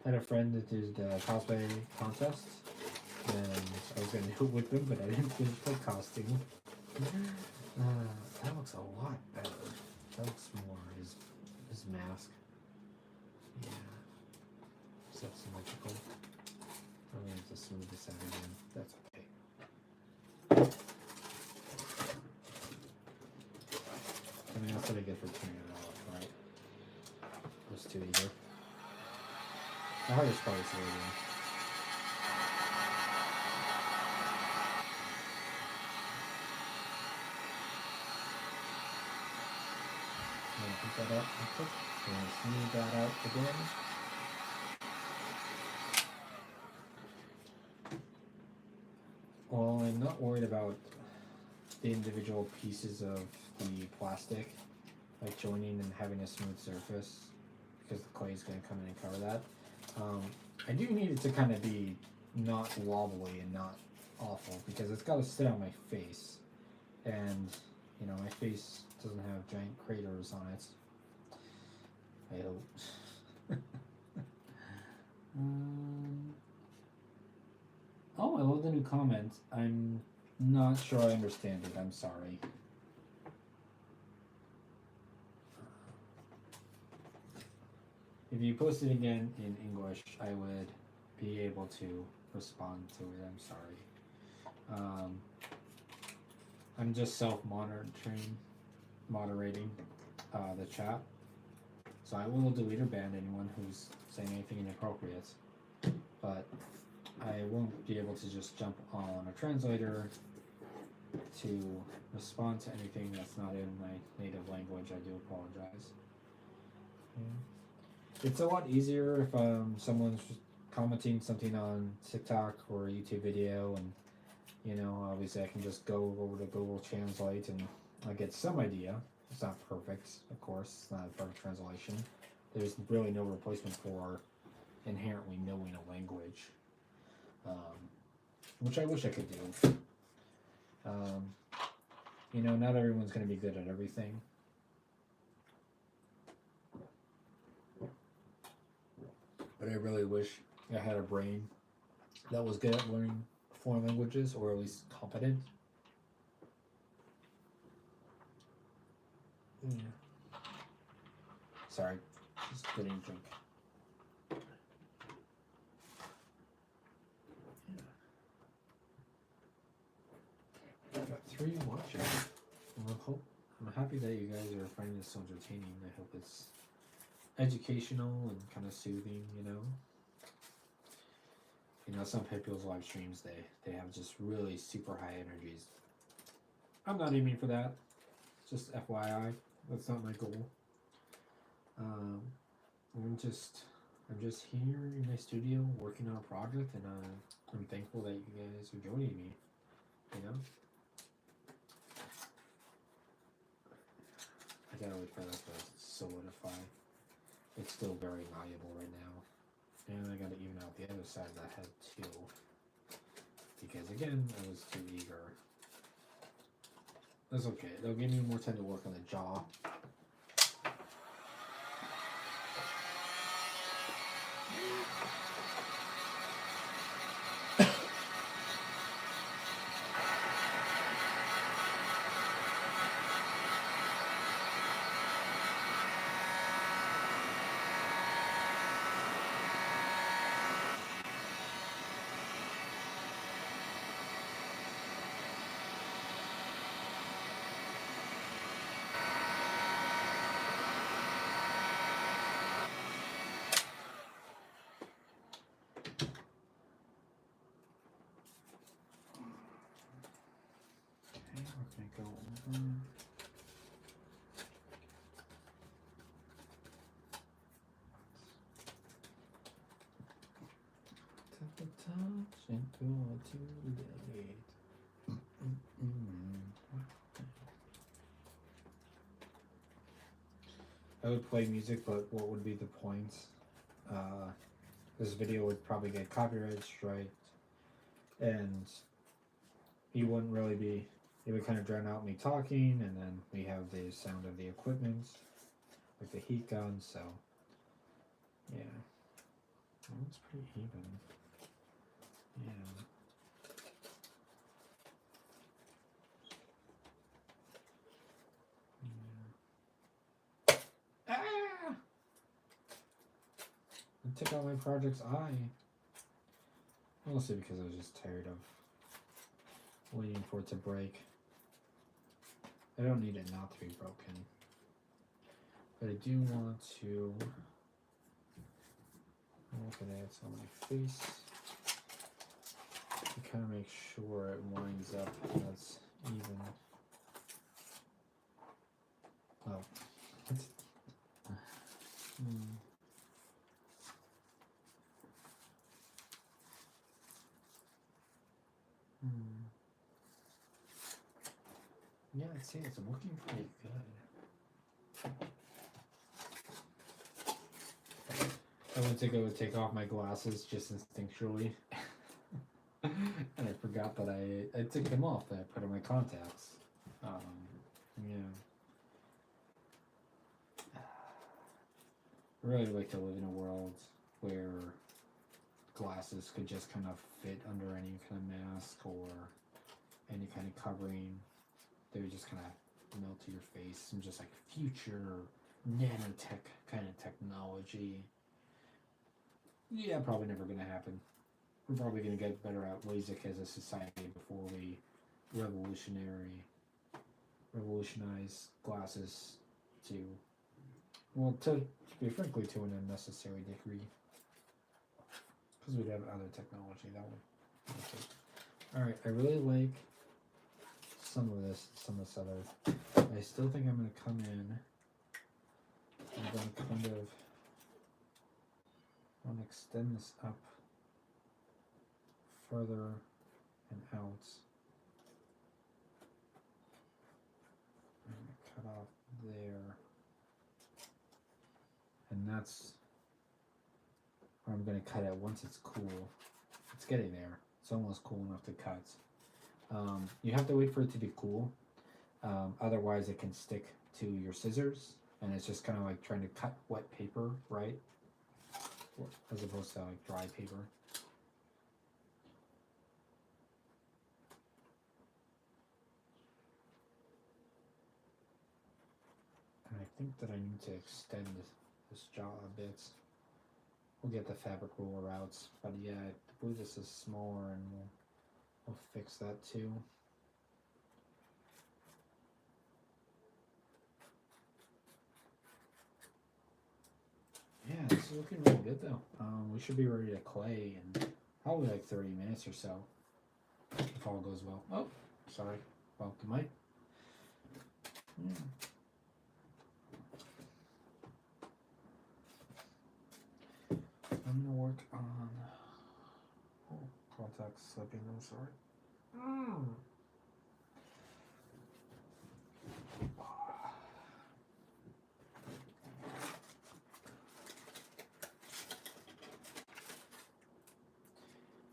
had a friend that did a cosplay contest, and I was going to do it with them, but I didn't finish my costume. That looks a lot better. That looks more his mask. Yeah. Is that symmetrical? I'm going to have to smooth this out again. That's okay. I mean, that's what I get for turning it off, right? Those two either. The hardest part is the radio. I'm going to put that out real quick. I'm going to smooth that out again. Well, I'm not worried about the individual pieces of the plastic, like joining and having a smooth surface, because the clay is going to come in and cover that. I do need it to kind of be not wobbly and not awful, because it's got to sit on my face, and you know, my face doesn't have giant craters on it. I hope. Oh, I love the new comment. I'm not sure I understand it. I'm sorry. If you post it again in English, I would be able to respond to it. I'm sorry. I'm just moderating the chat. So I will delete or ban anyone who's saying anything inappropriate. But I won't be able to just jump on a translator to respond to anything that's not in my native language. I do apologize. Yeah. It's a lot easier if someone's commenting something on TikTok or a YouTube video, and you know, obviously I can just go over to Google Translate and I get some idea. It's not perfect, of course. It's not a perfect translation. There's really no replacement for inherently knowing a language, which I wish I could do. You know, not everyone's going to be good at everything. But I really wish I had a brain that was good at learning foreign languages, or at least competent. Yeah. Sorry, just getting a drink. I've got 3 watching. I'm happy that you guys are finding this so entertaining. I hope it's educational and kind of soothing, you know. You know, some people's live streams, they have just really super high energies. I'm not aiming for that. Just FYI, that's not my goal. I'm just here in my studio working on a project, and I'm thankful that you guys are joining me. You know. I gotta wait for that to solidify. It's still very malleable right now. And I gotta even out the other side of that head too, because again, I was too eager. That's okay. They'll give me more time to work on the jaw. Okay, we're gonna go over. Touch and go too late. I would play music, but what would be the point? This video would probably get copyright strike, and you wouldn't really be. It would kind of drown out me talking, and then we have the sound of the equipment, like the heat gun. So, yeah, well, it's pretty even. Yeah. Ah! It took out my project's eye. Mostly because I was just tired of waiting for it to break. I don't need it not to be broken. But I do want to look at it on my face to kind of make sure it winds up that's even. Oh. Yeah, I'd say it's looking pretty good. I went to go take off my glasses just instinctually. And I forgot that I took them off and I put on my contacts. Yeah. I really like to live in a world where glasses could just kind of fit under any kind of mask or any kind of covering. They would just kind of melt to your face and just like future nanotech kind of technology. Yeah, probably never gonna happen. We're probably gonna get better at LASIK as a society before we revolutionize glasses to, well, to be frankly, to an unnecessary degree. Because we'd have other technology that would. Okay. Alright, I really like some of this other. I still think I'm going to come in. I'm going to kind of want to extend this up further and out. I'm going to cut off there. And that's where I'm going to cut it once it's cool. It's getting there. It's almost cool enough to cut. You have to wait for it to be cool. Otherwise, it can stick to your scissors. And it's just kind of like trying to cut wet paper, right? As opposed to like dry paper. And I think that I need to extend this jaw a bit. We'll get the fabric ruler out. But yeah, I believe this is smaller and we'll fix that too. Yeah, this is looking really good though. We should be ready to clay in probably like 30 minutes or so, if all goes well. Oh, sorry, bumped the mic. Yeah. I'm gonna work on contact slipping. I'm sorry.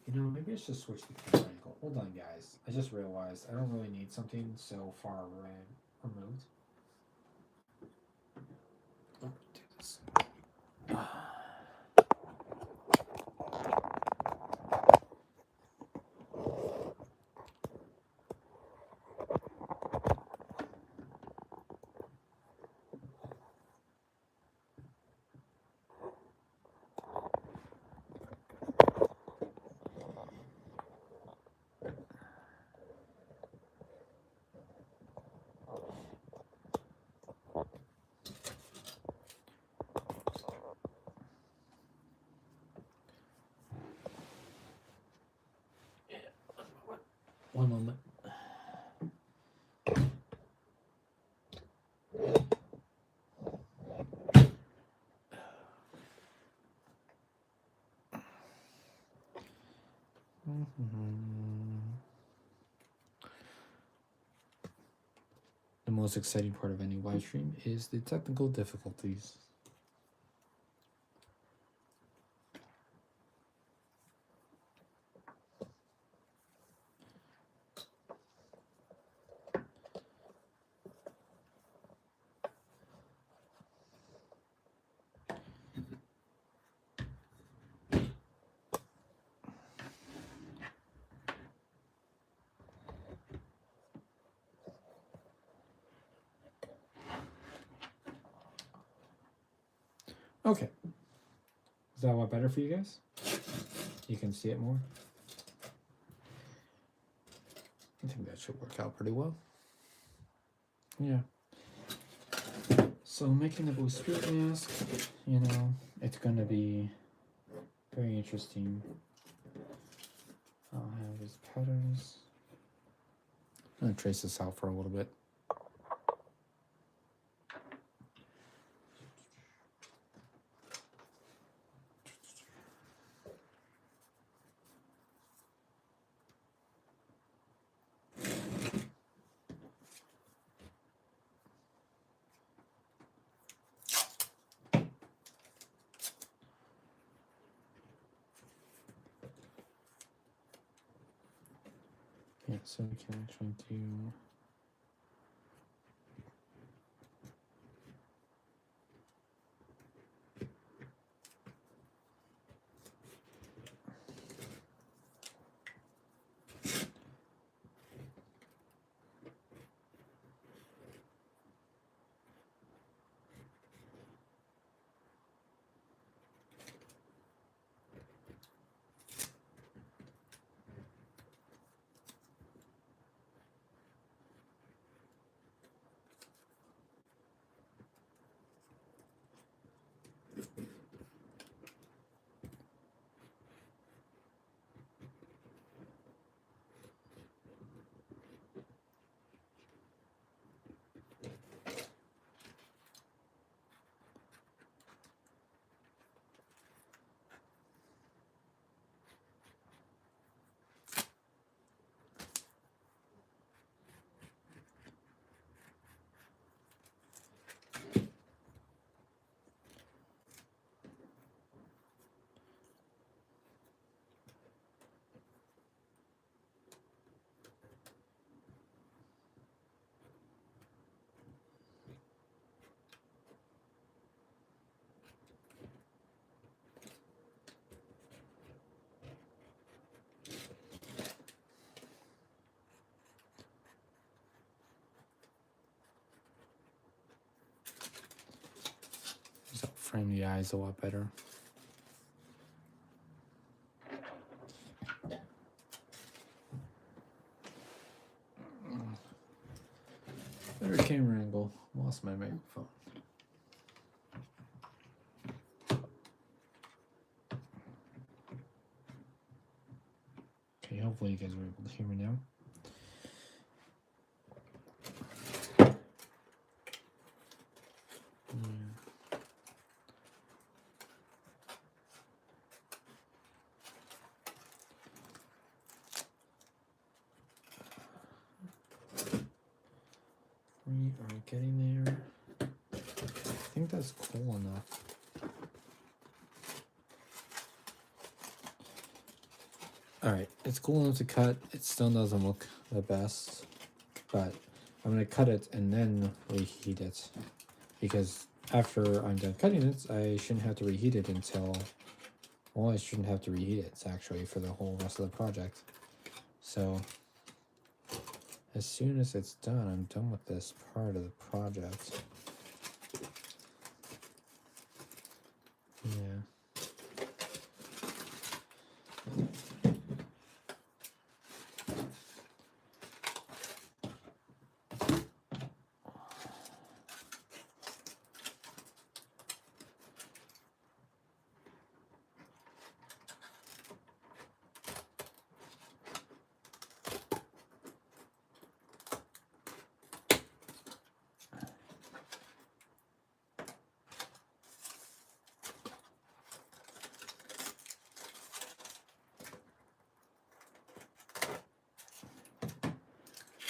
You know, maybe I should switch the camera angle. Hold on, guys. I just realized I don't really need something so far removed. Let me do this. One moment. The most exciting part of any live stream is the technical difficulties. Okay. Is that a lot better for you guys? You can see it more? I think that should work out pretty well. Yeah. So making the blue spirit mask, you know, it's gonna be very interesting. I'll have these patterns. I'm gonna trace this out for a little bit. Yeah, so we can actually do frame the eyes a lot better. Better camera angle. Lost my microphone. Okay, hopefully you guys were able to hear me now. We are getting there. I think that's cool enough. Alright, it's cool enough to cut. It still doesn't look the best, but I'm going to cut it and then reheat it, because after I'm done cutting it, I shouldn't have to reheat it until, well, I shouldn't have to reheat it actually for the whole rest of the project. So as soon as it's done, I'm done with this part of the project. Yeah.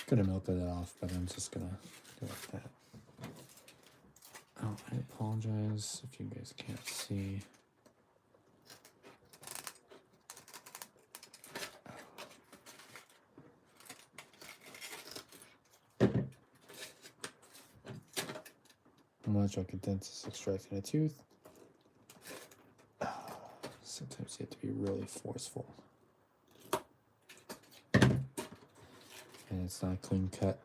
Could have melted it off, but I'm just gonna go like that. Oh, I apologize if you guys can't see. Much like a dentist extracting a tooth. Sometimes you have to be really forceful. And it's not clean cut.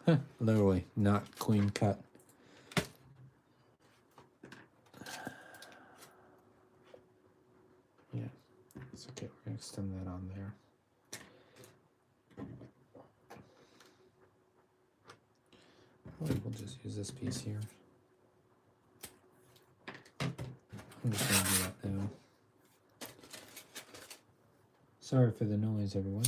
Huh, literally not clean cut. Yeah, it's okay. We're gonna extend that on there. Probably we'll just use this piece here. I'm just gonna do that now. Sorry for the noise, everyone.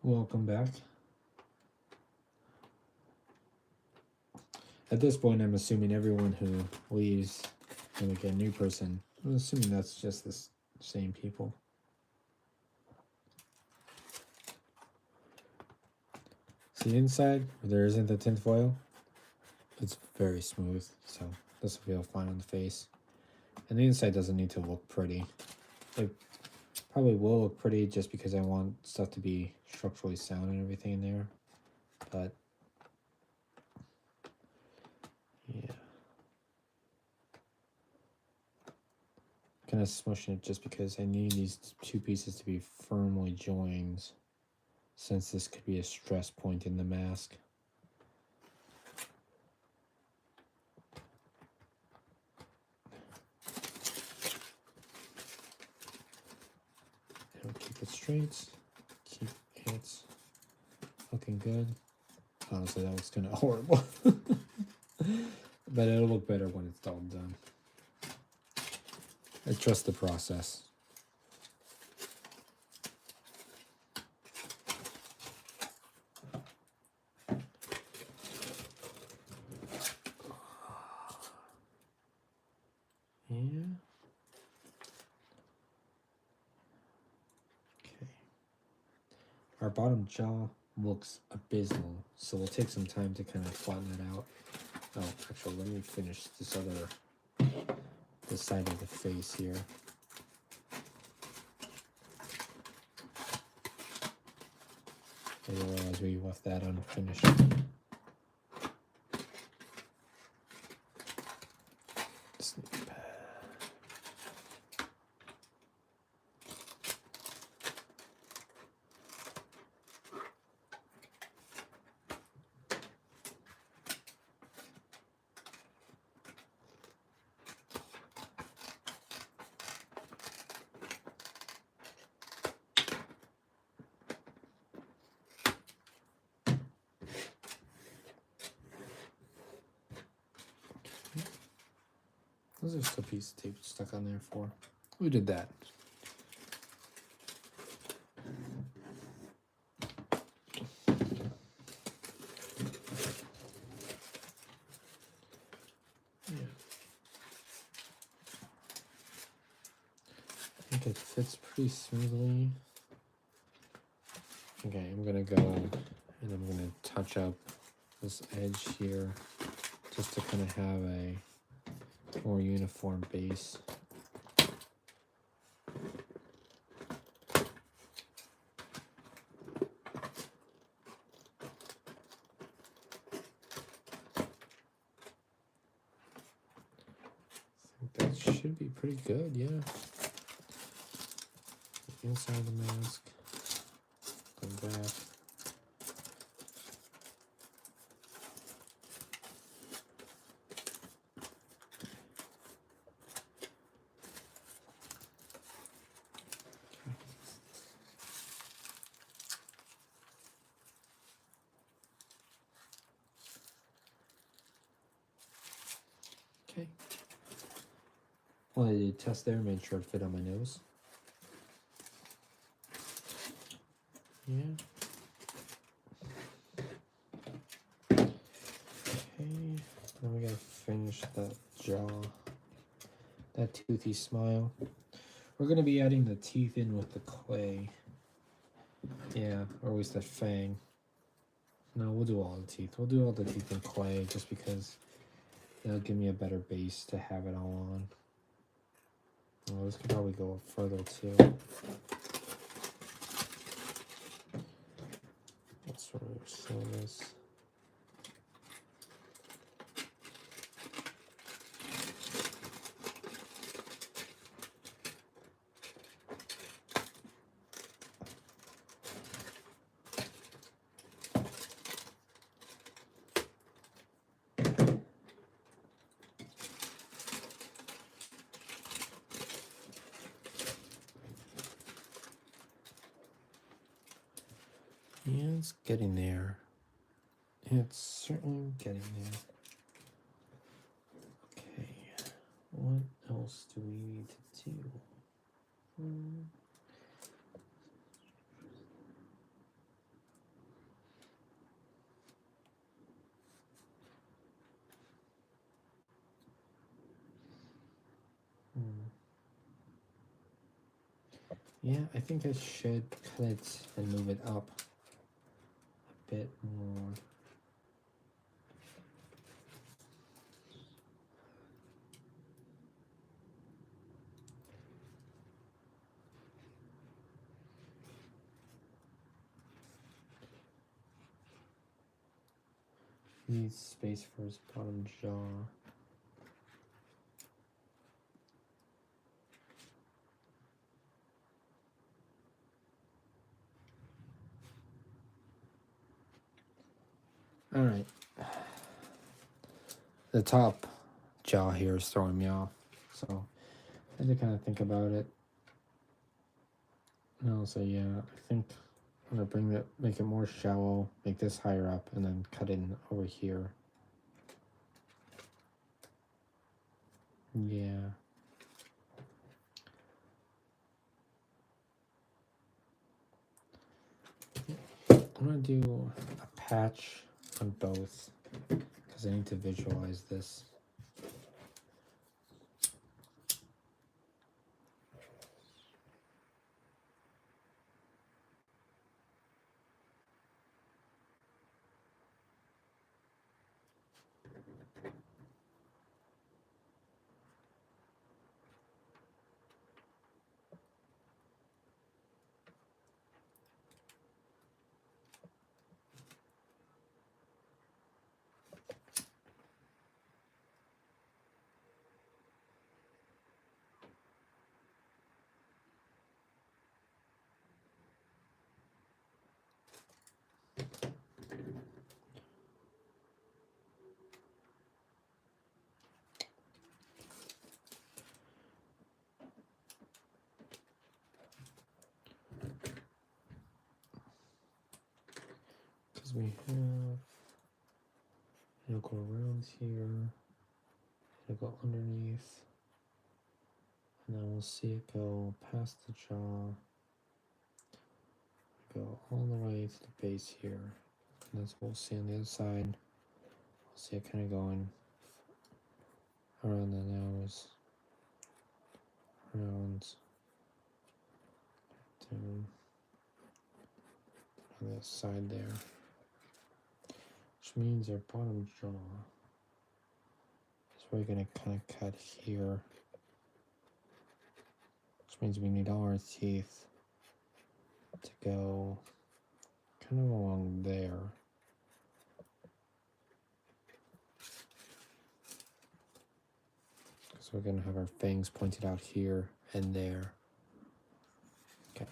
Welcome back. At this point, I'm assuming everyone who leaves and we get a new person, I'm assuming that's just the same people. See inside, where there isn't the tinfoil, it's very smooth, so this will feel fine on the face. And the inside doesn't need to look pretty. It probably will look pretty just because I want stuff to be structurally sound and everything in there, but yeah. Kind of smushing it just because I need these two pieces to be firmly joined, since this could be a stress point in the mask. And keep it straight, keep it looking good. Honestly, that looks kind of horrible. But it'll look better when it's all done. I trust the process. Yeah. Okay. Our bottom jaw looks abysmal, so we'll take some time to kind of flatten it out. Oh, actually, let me finish this side of the face here. I didn't realize we left that unfinished. Those are still pieces of tape stuck on there for. Who did that? think it fits pretty smoothly. Okay, I'm gonna go and I'm gonna touch up this edge here just to kind of have a more uniform base. I think that should be pretty good, yeah. The inside of the mask, the back. Okay. Well, I did test there, made sure it fit on my nose. Yeah. Okay. Then we gotta finish that jaw, that toothy smile. We're gonna be adding the teeth in with the clay. Yeah, or at least that fang. No, we'll do all the teeth. We'll do all the teeth in clay just because it'll give me a better base to have it all on. Oh, this could probably go up further too. Let's sort of show this. Yeah, it's getting there. It's certainly getting there. Okay, what else do we need to do? Yeah, I think I should cut it and move it up a bit more. Needs space for his bottom jaw. All right. The top jaw here is throwing me off, so I had to kind of think about it. No, so yeah, I think I'm gonna bring that, make it more shallow, make this higher up, and then cut in over here. Yeah. I'm gonna do a patch on both because I need to visualize this. Because we have, it'll go around here, it'll go underneath, and then we'll see it go past the jaw, go all the way to the base here, and that's what we'll see on the other side. We'll see it kind of going around the nose, around on that side there, which means our bottom jaw is we're going to kind of cut here, which means we need all our teeth to go kind of along there. So we're going to have our fangs pointed out here and there. Okay.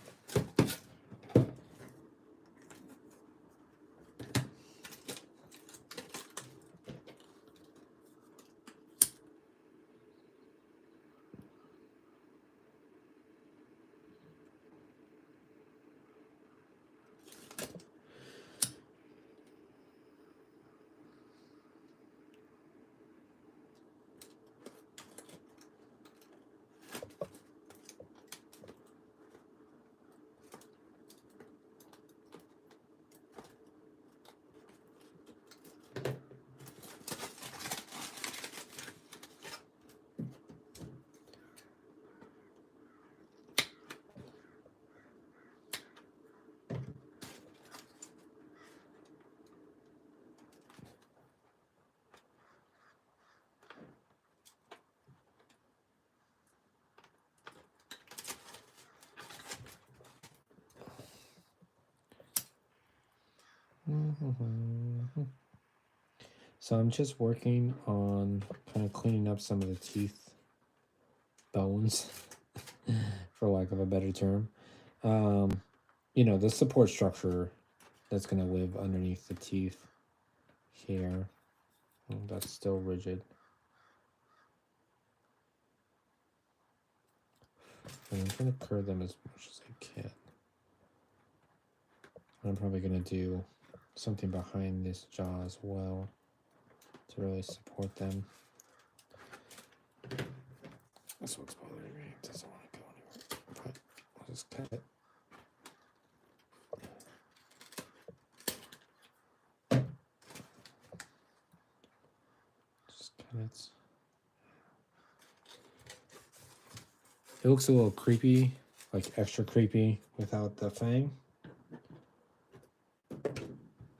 So I'm just working on kind of cleaning up some of the teeth bones, for lack of a better term. You know, the support structure that's going to live underneath the teeth here. That's still rigid. And I'm trying to curve them as much as I can. I'm probably going to do something behind this jaw as well to really support them. This one's bothering me. It doesn't want to go anywhere. But I'll just cut it. Just cut it. It looks a little creepy, like extra creepy without the fang.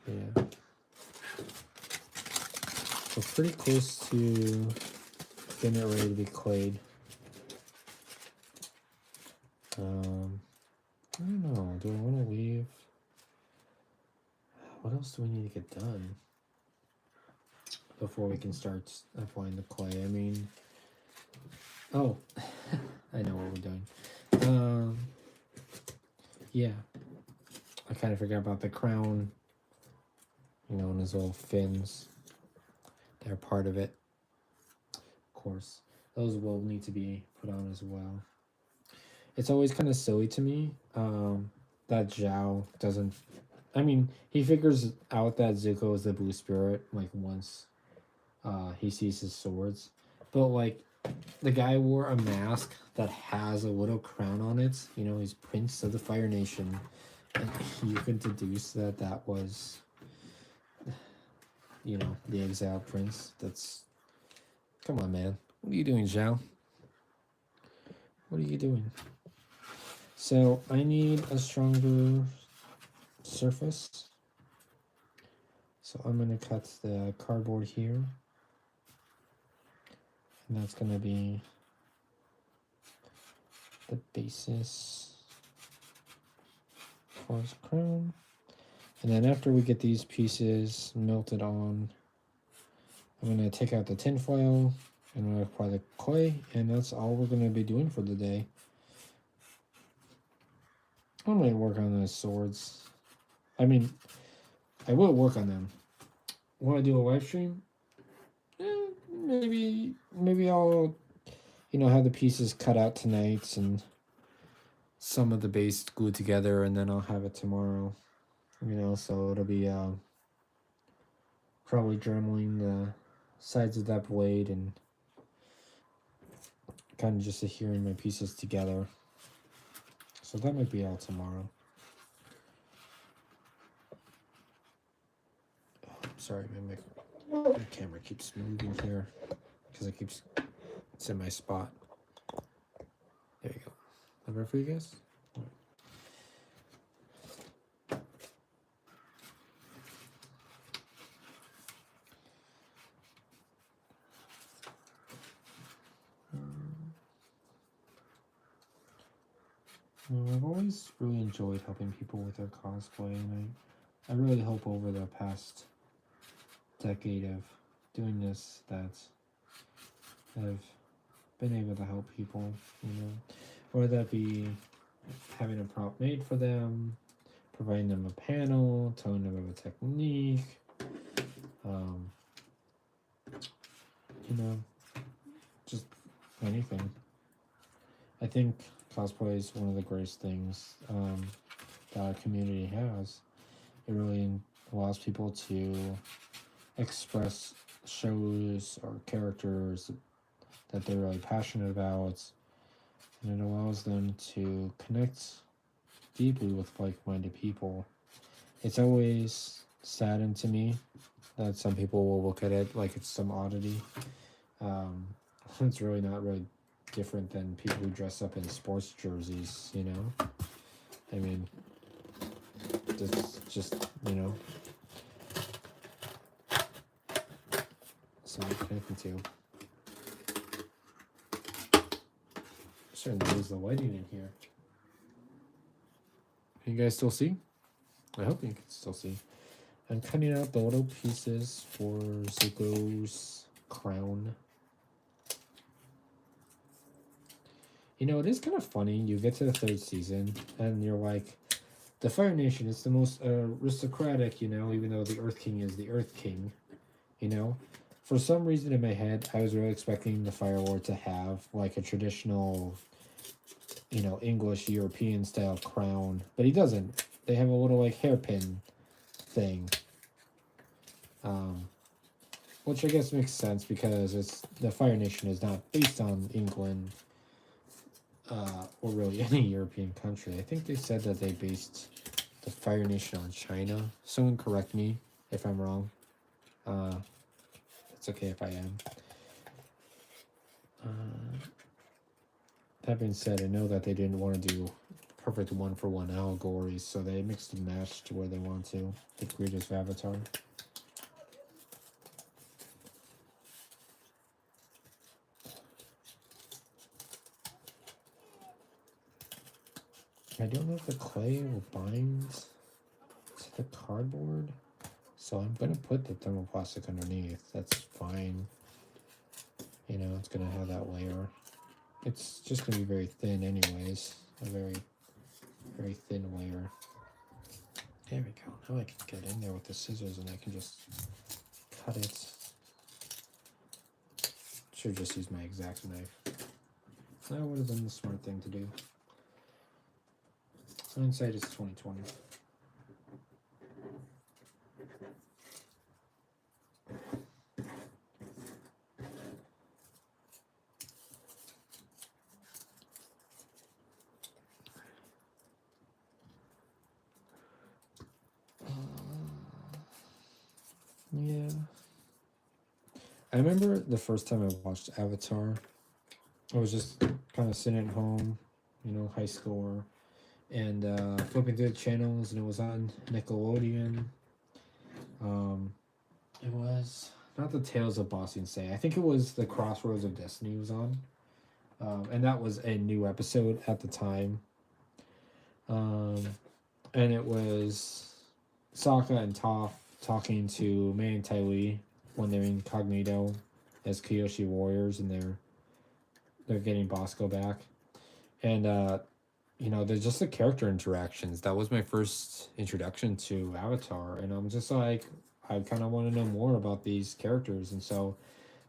Yeah. We're pretty close to getting it ready to be clayed. I don't know. Do I want to leave? What else do we need to get done before we can start applying the clay? I mean, oh, I know what we're doing. Yeah, I kind of forgot about the crown, you know, and his little fins. They're part of it. Of course, those will need to be put on as well. It's always kind of silly to me that Zhao doesn't. I mean, he figures out that Zuko is the blue spirit like once he sees his swords, but like the guy wore a mask that has a little crown on it. You know, he's Prince of the Fire Nation, and you can deduce that that was, you know, the exiled prince. That's, come on, man. What are you doing, Zhao? What are you doing? So I need a stronger surface. So I'm going to cut the cardboard here. And that's going to be the basis for his crown. And then after we get these pieces melted on, I'm going to take out the tin foil and I'm going to apply the clay, and that's all we're going to be doing for the day. I might work on those swords. I mean, I will work on them. Want to do a live stream? Maybe I'll, you know, have the pieces cut out tonight and some of the base glued together, and then I'll have it tomorrow. You know, so it'll be probably dremeling the sides of that blade and kind of just adhering my pieces together. So that might be out tomorrow. Oh, I'm sorry, my camera keeps moving here because it's in my spot. There you go. That better for you guys? I've always really enjoyed helping people with their cosplay, and I really hope over the past decade of doing this that I've been able to help people, whether that be having a prop made for them, providing them a panel, telling them of a technique, um, just anything. I think cosplay is one of the greatest things that our community has. It really allows people to express shows or characters that they're really passionate about, and it allows them to connect deeply with like-minded people. It's always saddened to me that some people will look at it like it's some oddity. It's really not really different than people who dress up in sports jerseys, I mean, it's just, something connecting to. I'm starting to lose the lighting in here. Can you guys still see? I hope you can still see. I'm cutting out the little pieces for Zuko's crown. It is kind of funny. You get to the 3rd season, and you're like, the Fire Nation is the most aristocratic, even though the Earth King is the Earth King, For some reason in my head, I was really expecting the Fire Lord to have, like, a traditional, English, European-style crown, but he doesn't. They have a little, like, hairpin thing. Which I guess makes sense because the Fire Nation is not based on England, or really any European country. I think they said that they based the Fire Nation on China. Someone correct me if I'm wrong. It's okay if I am. That being said, I know that they didn't want to do perfect one-for-one allegories, so they mixed and matched to where they want to. The greatest Avatar. I don't know if the clay will bind to the cardboard, so I'm going to put the thermoplastic underneath. That's fine. It's going to have that layer. It's just going to be very thin anyways. A very, very thin layer. There we go. Now I can get in there with the scissors and I can just cut it. Should just use my X-Acto knife. That would have been the smart thing to do. Hindsight is 2020. Yeah. I remember the first time I watched Avatar. I was just kind of sitting at home, high school, and flipping through the channels, and it was on Nickelodeon. It was not the Tales of Ba Sing Se. I think it was the Crossroads of Destiny was on, and that was a new episode at the time. And it was Sokka and Toph talking to Mai and Ty Lee when they're incognito as Kyoshi warriors, and they're getting Bosco back, and there's just the character interactions. That was my first introduction to Avatar, and I'm just like, I kind of want to know more about these characters. And so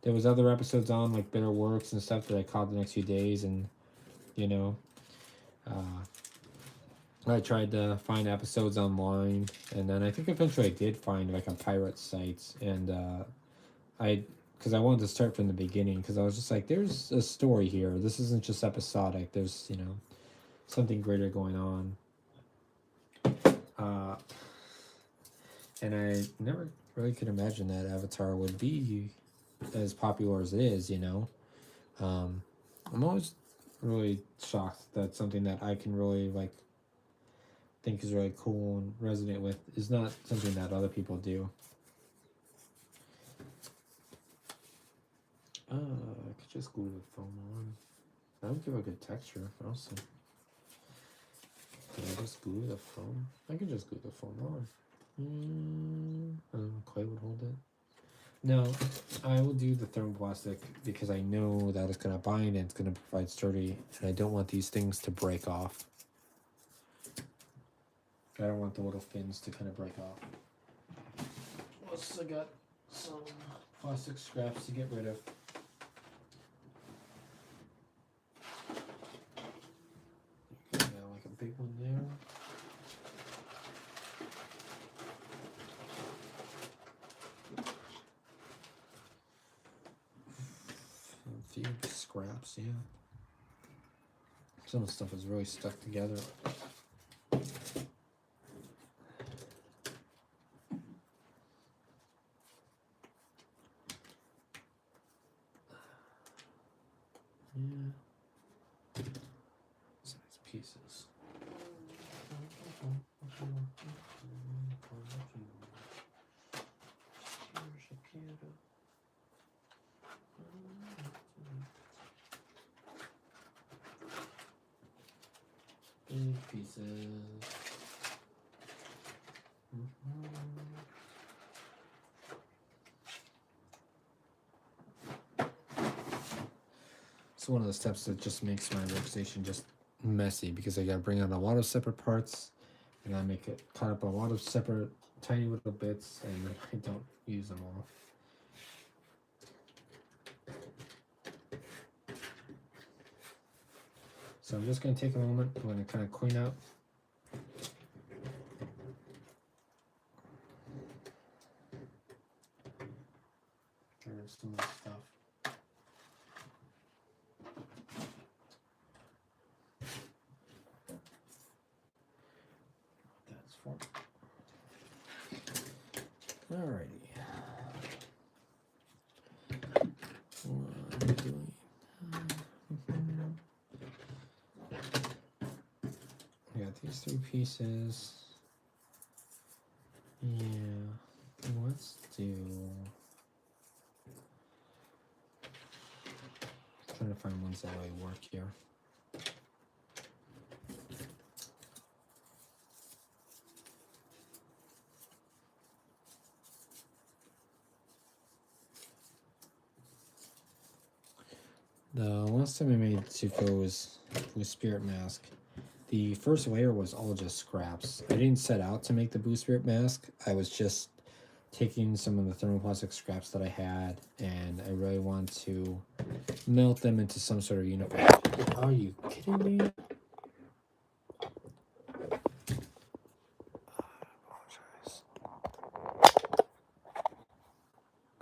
there was other episodes on, like Bitter Works and stuff, that I caught the next few days, and I tried to find episodes online, and then I think eventually I did find like a pirate site, and because I wanted to start from the beginning, because I was just like, there's a story here. This isn't just episodic. There's something greater going on. And I never really could imagine that Avatar would be as popular as it is. I'm always really shocked that something that I can really think is really cool and resonate with is not something that other people do. I could just glue the foam on. That would give a good texture also. Can I just glue the foam? I can just glue the foam on. Clay would hold it. No, I will do the thermoplastic because I know that it's going to bind and it's going to provide sturdy, and I don't want these things to break off. I don't want the little fins to kind of break off. Plus, I got some plastic scraps to get rid of. Okay, got like a big one there. A few scraps, yeah. Some of the stuff is really stuck together. Yeah. Size pieces. Big pieces. It's one of the steps that just makes my workstation just messy because I gotta bring out a lot of separate parts and I make it cut up a lot of separate tiny little bits and then I don't use them all. So I'm just gonna take a moment. I'm gonna kind of clean up. Get rid of some of this stuff. That's for. Alrighty. What am I doing? I got these 3 pieces. Yeah. Let's do. Trying to find ones that really work here. The last time I made Zuko's Blue Spirit mask, the first layer was all just scraps. I didn't set out to make the Blue Spirit mask. I was just taking some of the thermoplastic scraps that I had, and I really want to melt them into some sort of uniform. Are you kidding me?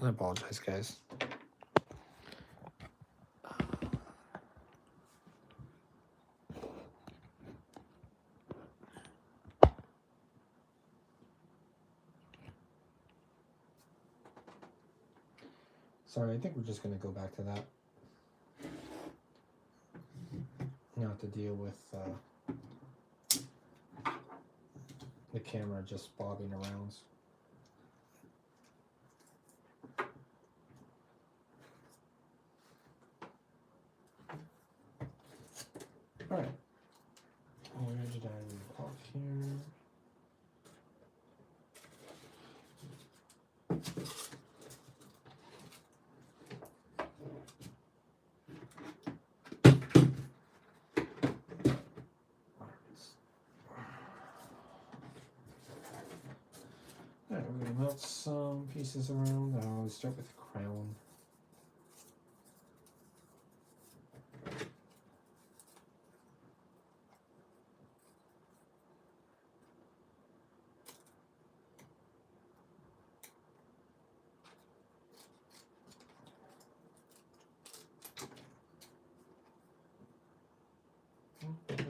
I apologize, guys. Sorry, I think we're just going to go back to that. Not to deal with the camera just bobbing around. Alright. Where did I leave off here? Alright, we're going to melt some pieces around. I'll start with the crown.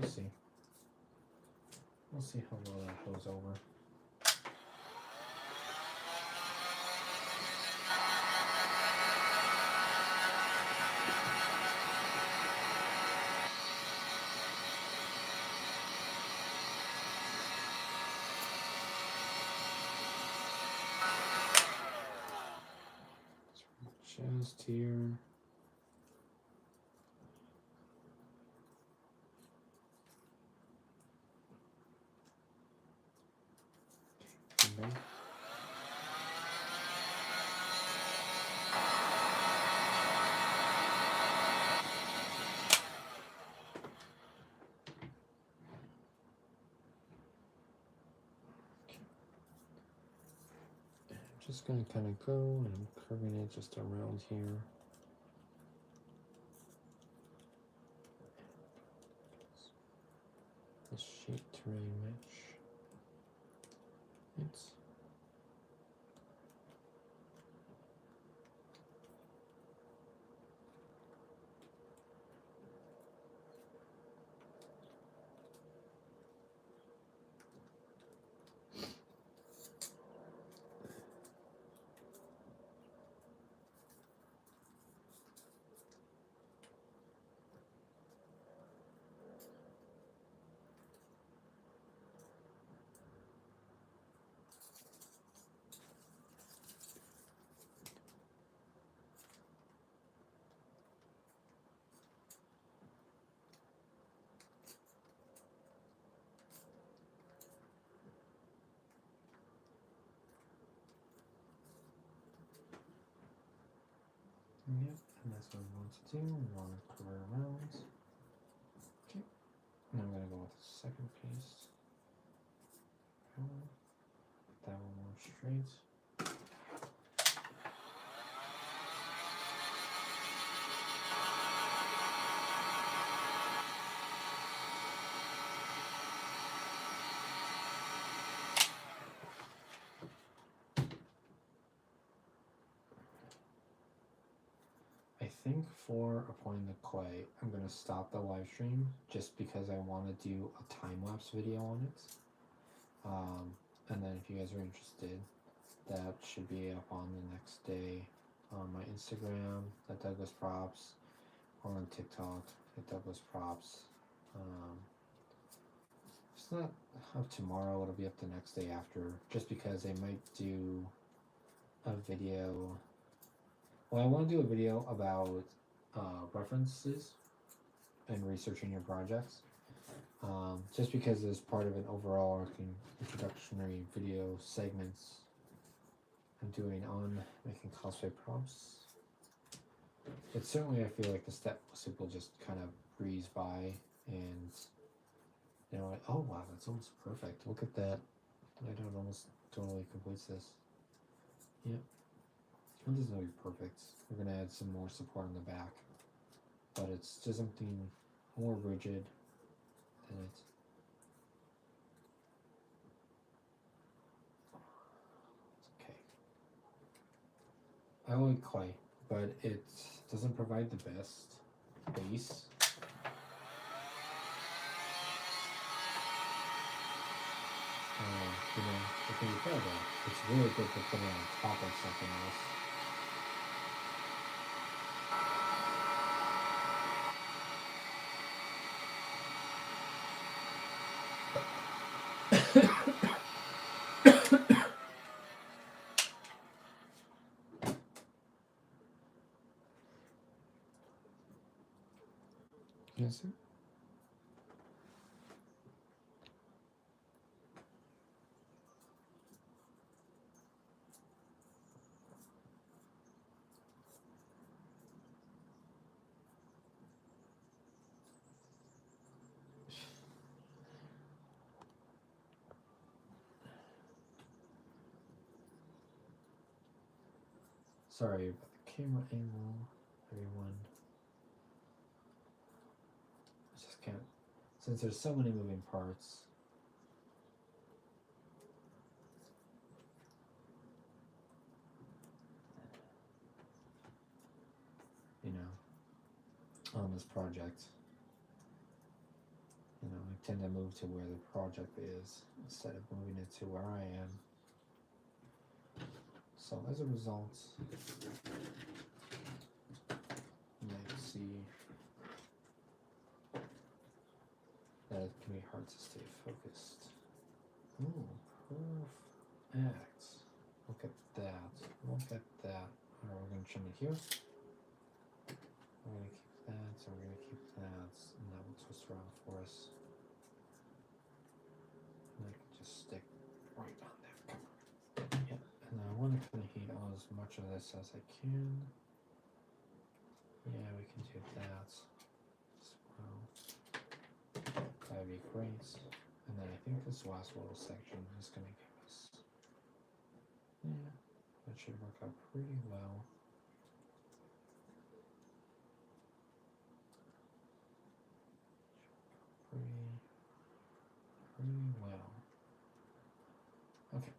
We'll see. We'll see how well that goes over. Just here. Just gonna kind of go and I'm curving it just around here. The shape terrain match. It's yep, and that's what I want to do. We want to cover around. Okay, now I'm gonna go with the second piece. That one more straight. I think for applying the clay, I'm going to stop the live stream just because I want to do a time-lapse video on it. And then if you guys are interested, that should be up on the next day on my Instagram at Douglas Props, or on TikTok at Douglas Props. If it's not up tomorrow, it'll be up the next day after, just because I might do a video. Well, I want to do a video about references and researching your projects. Just because as part of an overall introductory video segments I'm doing on making cosplay props. But certainly I feel like the step will just kind of breeze by, and you know, oh wow, that's almost perfect. Look at that. It almost totally completes this. Yep. It doesn't have to be perfect. We're going to add some more support on the back, but it's just something more rigid than it. Okay. I like clay, but it doesn't provide the best base. You know, it can be terrible. It's really good for putting on top of something else. Yes, sir. Sorry about the camera angle, everyone. I just can't, since there's so many moving parts. You know, on this project. You know, I tend to move to where the project is instead of moving it to where I am. So as a result, you can see that it can be hard to stay focused. Ooh, perfect. Look at that. Look at that. Alright, we're going to trim it here. We're going to keep that, and we're going to keep that, and that will twist around for us. And I can just stick right on there. Yep, and I want to kind of heat on as much of this as I can. Yeah, we can do that as well. That would be great. And then I think this last little section is going to give us, yeah, should work out pretty well. Pretty well. Okay.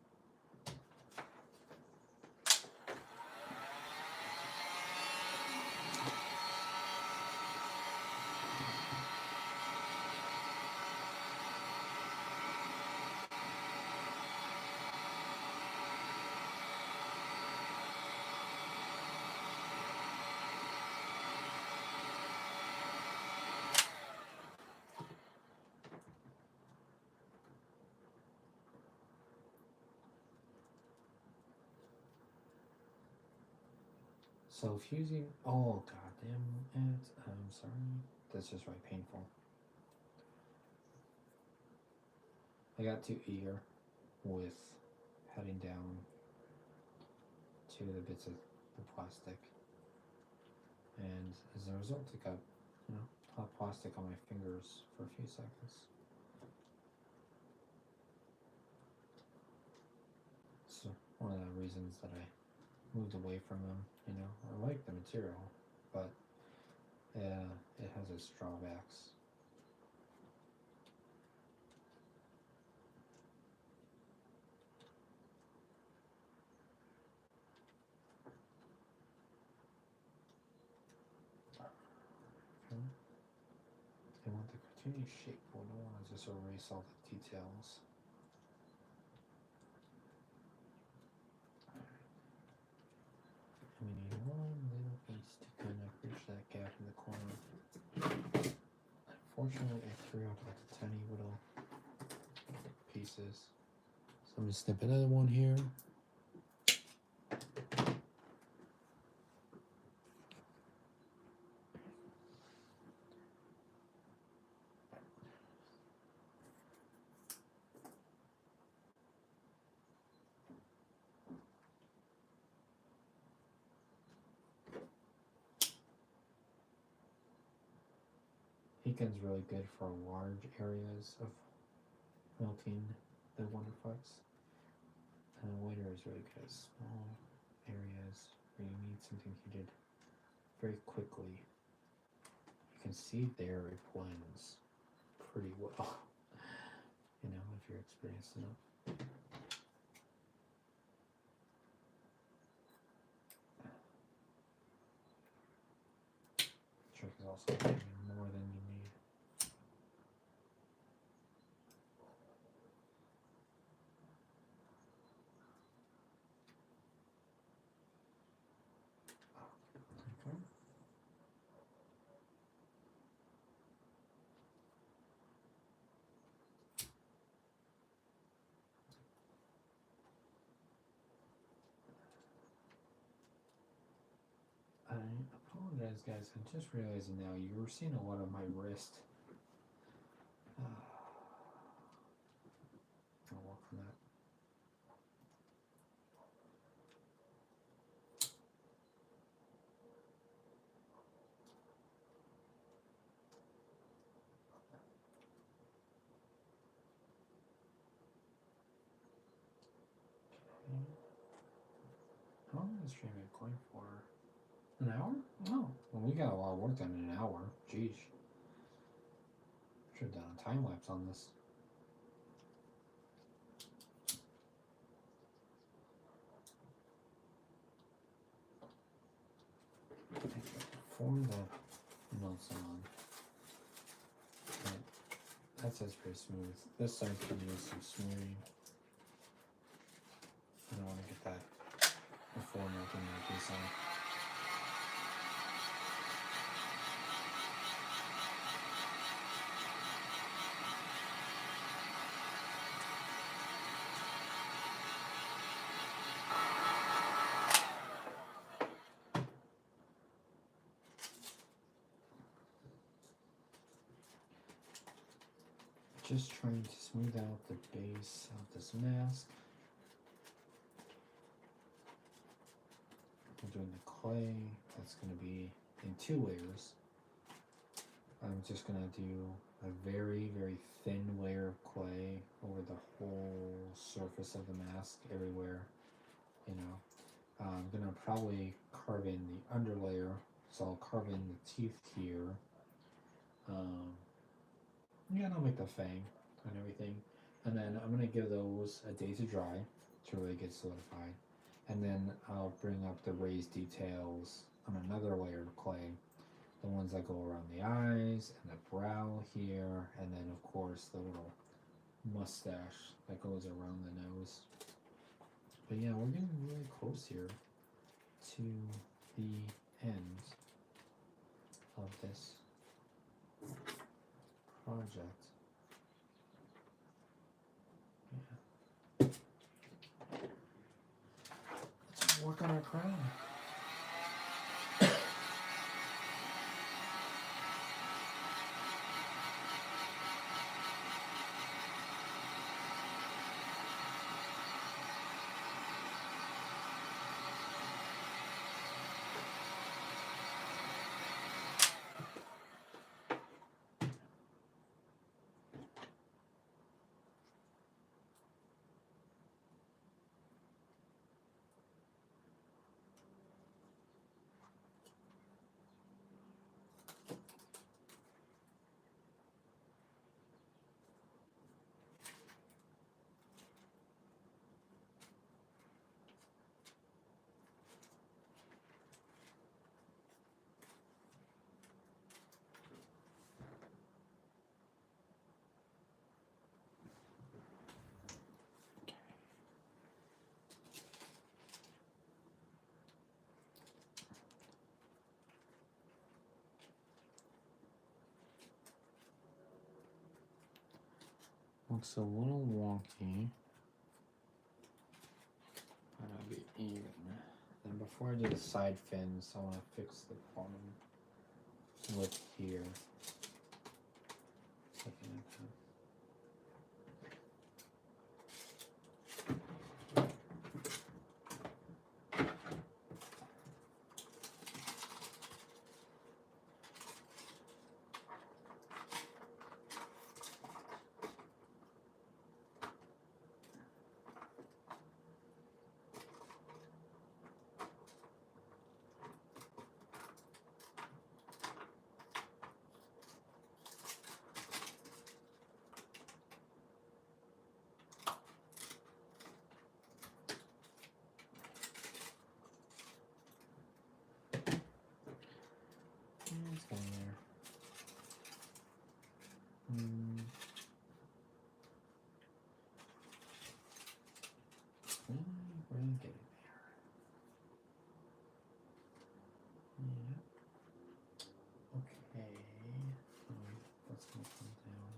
So fusing, oh goddamn it, I'm sorry, that's just really painful. I got too eager with heading down to the bits of the plastic, and as a result I got, hot plastic on my fingers for a few seconds. So one of the reasons that I moved away from them. I like the material, but it has its drawbacks. Okay. I want the cartoony shape, but I don't want to just erase all the details. We need one little piece to kind of bridge that gap in the corner. Unfortunately, I threw out like the tiny little pieces. So I'm going to snip another one here. Heatgun's really good for large areas of melting the Wonderflex. And Waiter is really good at small areas where you need something heated very quickly. You can see there it blends pretty well, if you're experienced enough. Trick is also getting more than you need. Okay. I apologize, guys. I'm just realizing now you were seeing a lot of my wrist. I'll work on that. Okay. How long is this stream been going for? An hour? Oh, well, we got a lot of work done in an hour. Jeez. Should have done a time lapse on this. Before the melts on, that says pretty smooth. This side could use some smoothing. I don't want to get that before melting the piece on. Just trying to smooth out the base of this mask. I'm doing the clay. That's going to be in 2 layers. I'm just going to do a very, very thin layer of clay over the whole surface of the mask, everywhere, I'm gonna probably carve in the underlayer, so I'll carve in the teeth here. Yeah, and I'll make the fang and everything. And then I'm gonna give those a day to dry to really get solidified. And then I'll bring up the raised details on another layer of clay. The ones that go around the eyes and the brow here, and then of course the little mustache that goes around the nose. But yeah, we're getting really close here to the end of this project. Yeah. Let's work on our crown. Looks a little wonky, but it'll be even. And before I do the side fins, I want to fix the bottom lip here. Something like that. It's going there. We're getting there. Yeah. Okay. That's gonna come down.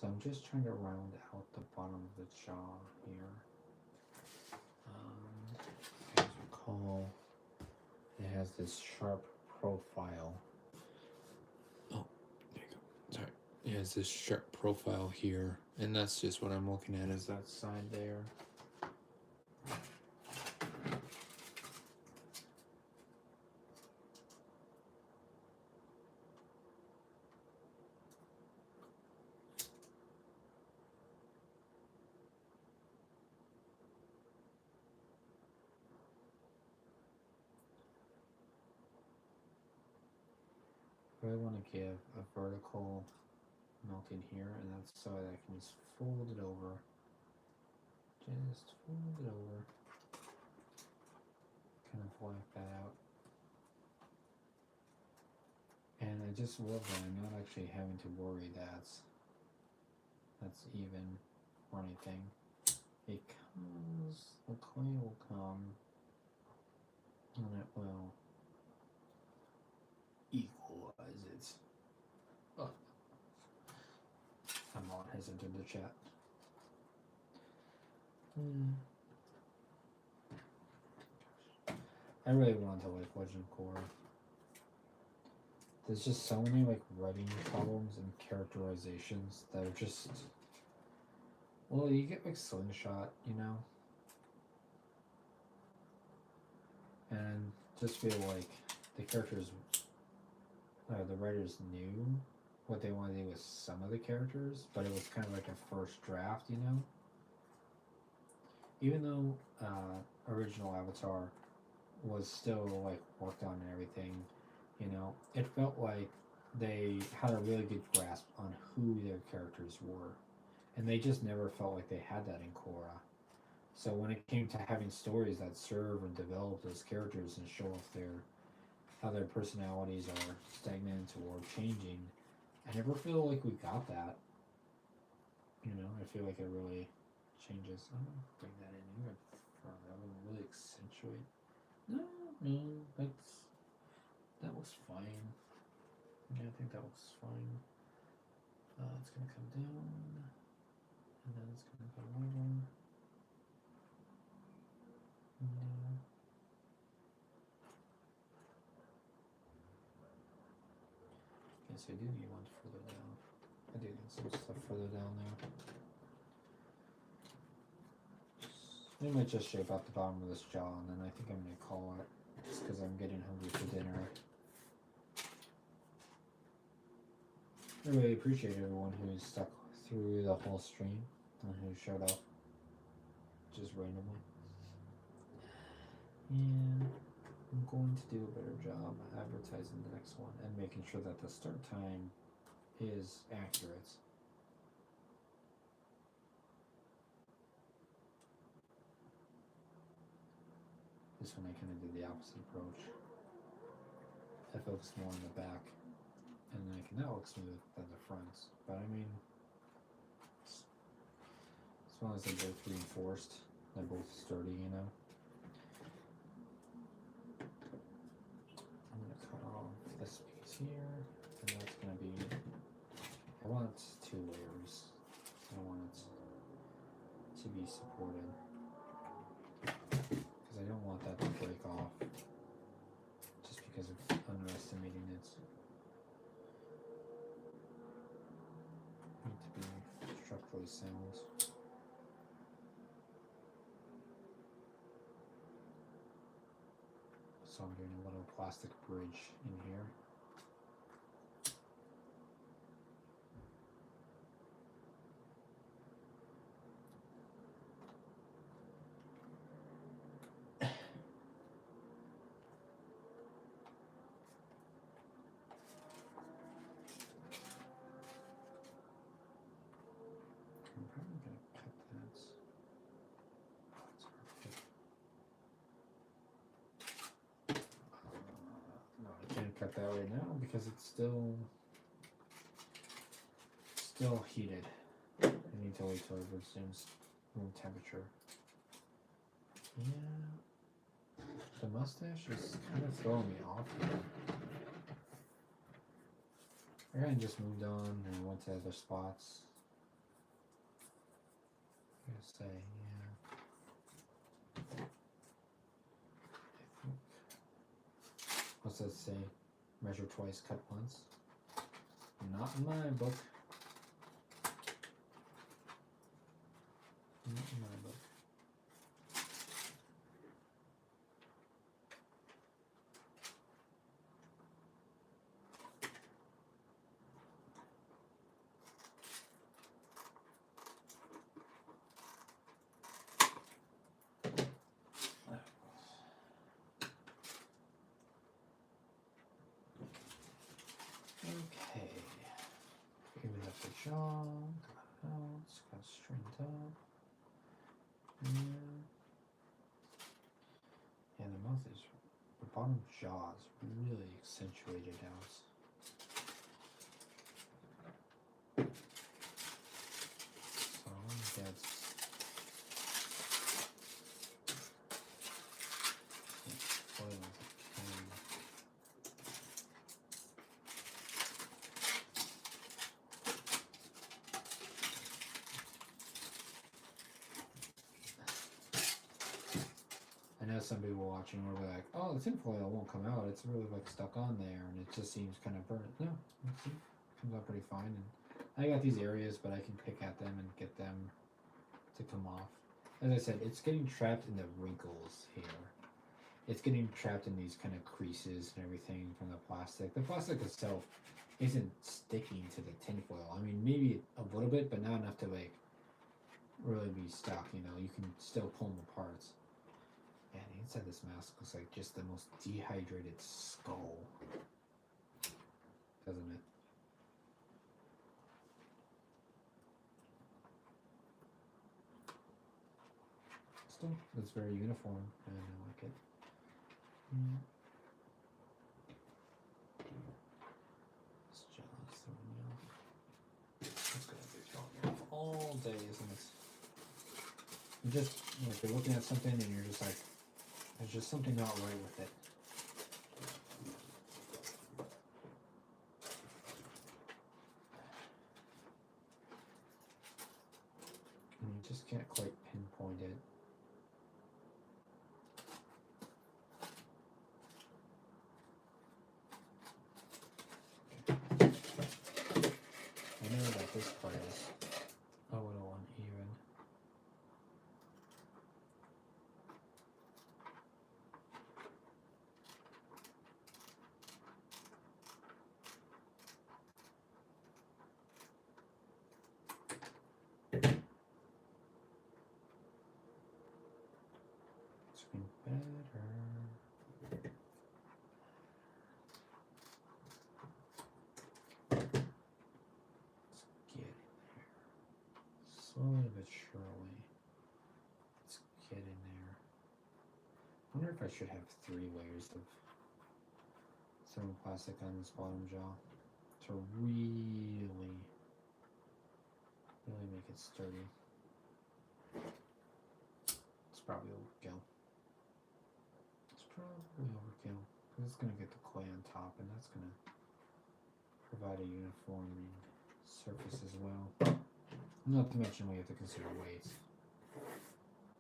So I'm just trying to round out the bottom of the jaw here. As you recall, it has this sharp profile. Oh, there you go. Sorry. It has this sharp profile here, and that's just what I'm looking at is that side there. I really want to give a vertical melting here, and that's so that I can just fold it over. Just fold it over. Kind of black that out. And I just love that I'm not actually having to worry that's even or anything. Because the clay will come and it will equalize it. Oh. Amon has entered the chat. I really want to like Legend of Korra. There's just so many like writing problems and characterizations that are just, well, you get like Slingshot, you know, and just feel like the characters, the writers knew what they wanted to do with some of the characters, but it was kind of like a first draft, you know. Even though original Avatar was still like worked on and everything, you know, it felt like they had a really good grasp on who their characters were, and they just never felt like they had that in Korra. So when it came to having stories that serve and develop those characters and show off how their personalities are stagnant or changing, I never feel like we got that. You know, I feel like it really changes. I'm gonna bring that in here for really accentuate. No, that was fine. Yeah, I think that was fine. It's gonna come down, and then it's gonna come over. No. Yes, I do need one further down. I do need some stuff further down there. We might just shape out the bottom of this jaw, and then I think I'm gonna call it, just because I'm getting hungry for dinner. I really appreciate everyone who stuck through the whole stream and who showed up just randomly. Yeah, I'm going to do a better job advertising the next one and making sure that the start time is accurate. This one I kind of did the opposite approach. I focused more on the back, and that looks smooth than the fronts. But I mean, as long as they're both reinforced, they're both sturdy, you know. I'm gonna cut off this piece here, and that's gonna be. I want 2 layers. I want it to be supported because I don't want that to break off just because of underestimating it. Need to be structurally sound. So I'm doing a little plastic bridge in here. I'm probably going to cut that. No, I can't cut that right now because it's still heated. I need to wait till it resumes room temperature. Yeah, the mustache is kind of throwing me off here. I kind of just moved on and went to other spots. I'm gonna say, yeah. I think. What's that say? Measure twice, cut once. Not in my book. Not in my book. Okay. Even up the jaw, got it out, got it straightened up. Yeah, the mouth is, the bottom jaw is really accentuated out. So I'm gonna get oil as I can. I know some people watching will be like, oh, the tinfoil won't come out. It's really like stuck on there, and it just seems kind of burnt. No, see, it comes out pretty fine. And I got these areas, but I can pick at them and get them to come off. As I said, it's getting trapped in the wrinkles here. It's getting trapped in these kind of creases and everything from the plastic. The plastic itself isn't sticking to the tinfoil. I mean, maybe a little bit, but not enough to like really be stuck. You know, you can still pull them apart. Man, the inside this mask looks like just the most dehydrated skull, doesn't it? Still, it's very uniform, and I like it. This jaw's throwing me off. It's gonna be throwing me off all day, isn't it? You just, you know, if you're looking at something and you're just like, there's just something not right with it. And you just can't quite pinpoint it. I know that this part is a little uneven. It's been better. Slowly but surely, let's get in there. I wonder if I should have 3 layers of thermoplastic on this bottom jaw to really make it sturdy. It's probably overkill. It's probably overkill because it's gonna get the clay on top, and that's gonna provide a uniforming surface as well. Not to mention we have to consider weight.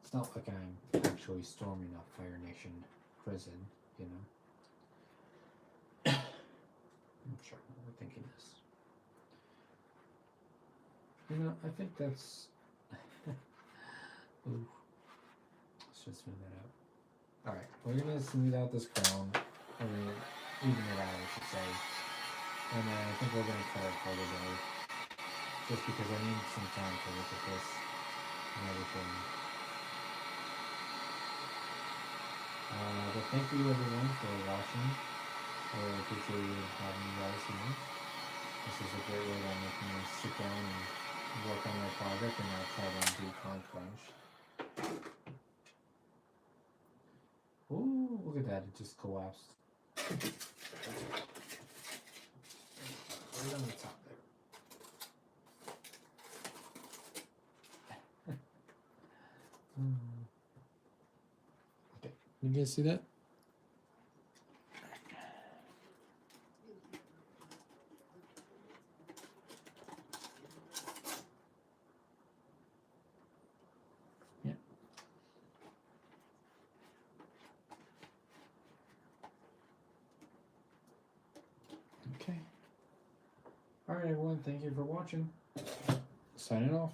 It's not like I'm actually storming a Fire Nation prison, you know. I'm sure I'm overthinking this. You know, I think that's... Ooh. Let's just smooth that out. Alright, we're gonna smooth out this crown. Or even it out, I should say. And I think we're gonna cut it for the day. Just because I need some time to look at this and everything. But thank you everyone for watching. I really appreciate you having you guys here. This is a great way of making me sit down and work on my project and not try to do crunch. Ooh, look at that, it just collapsed. Right on the top there. Okay, you guys see that? Yeah. Okay. All right, everyone. Thank you for watching. Signing off.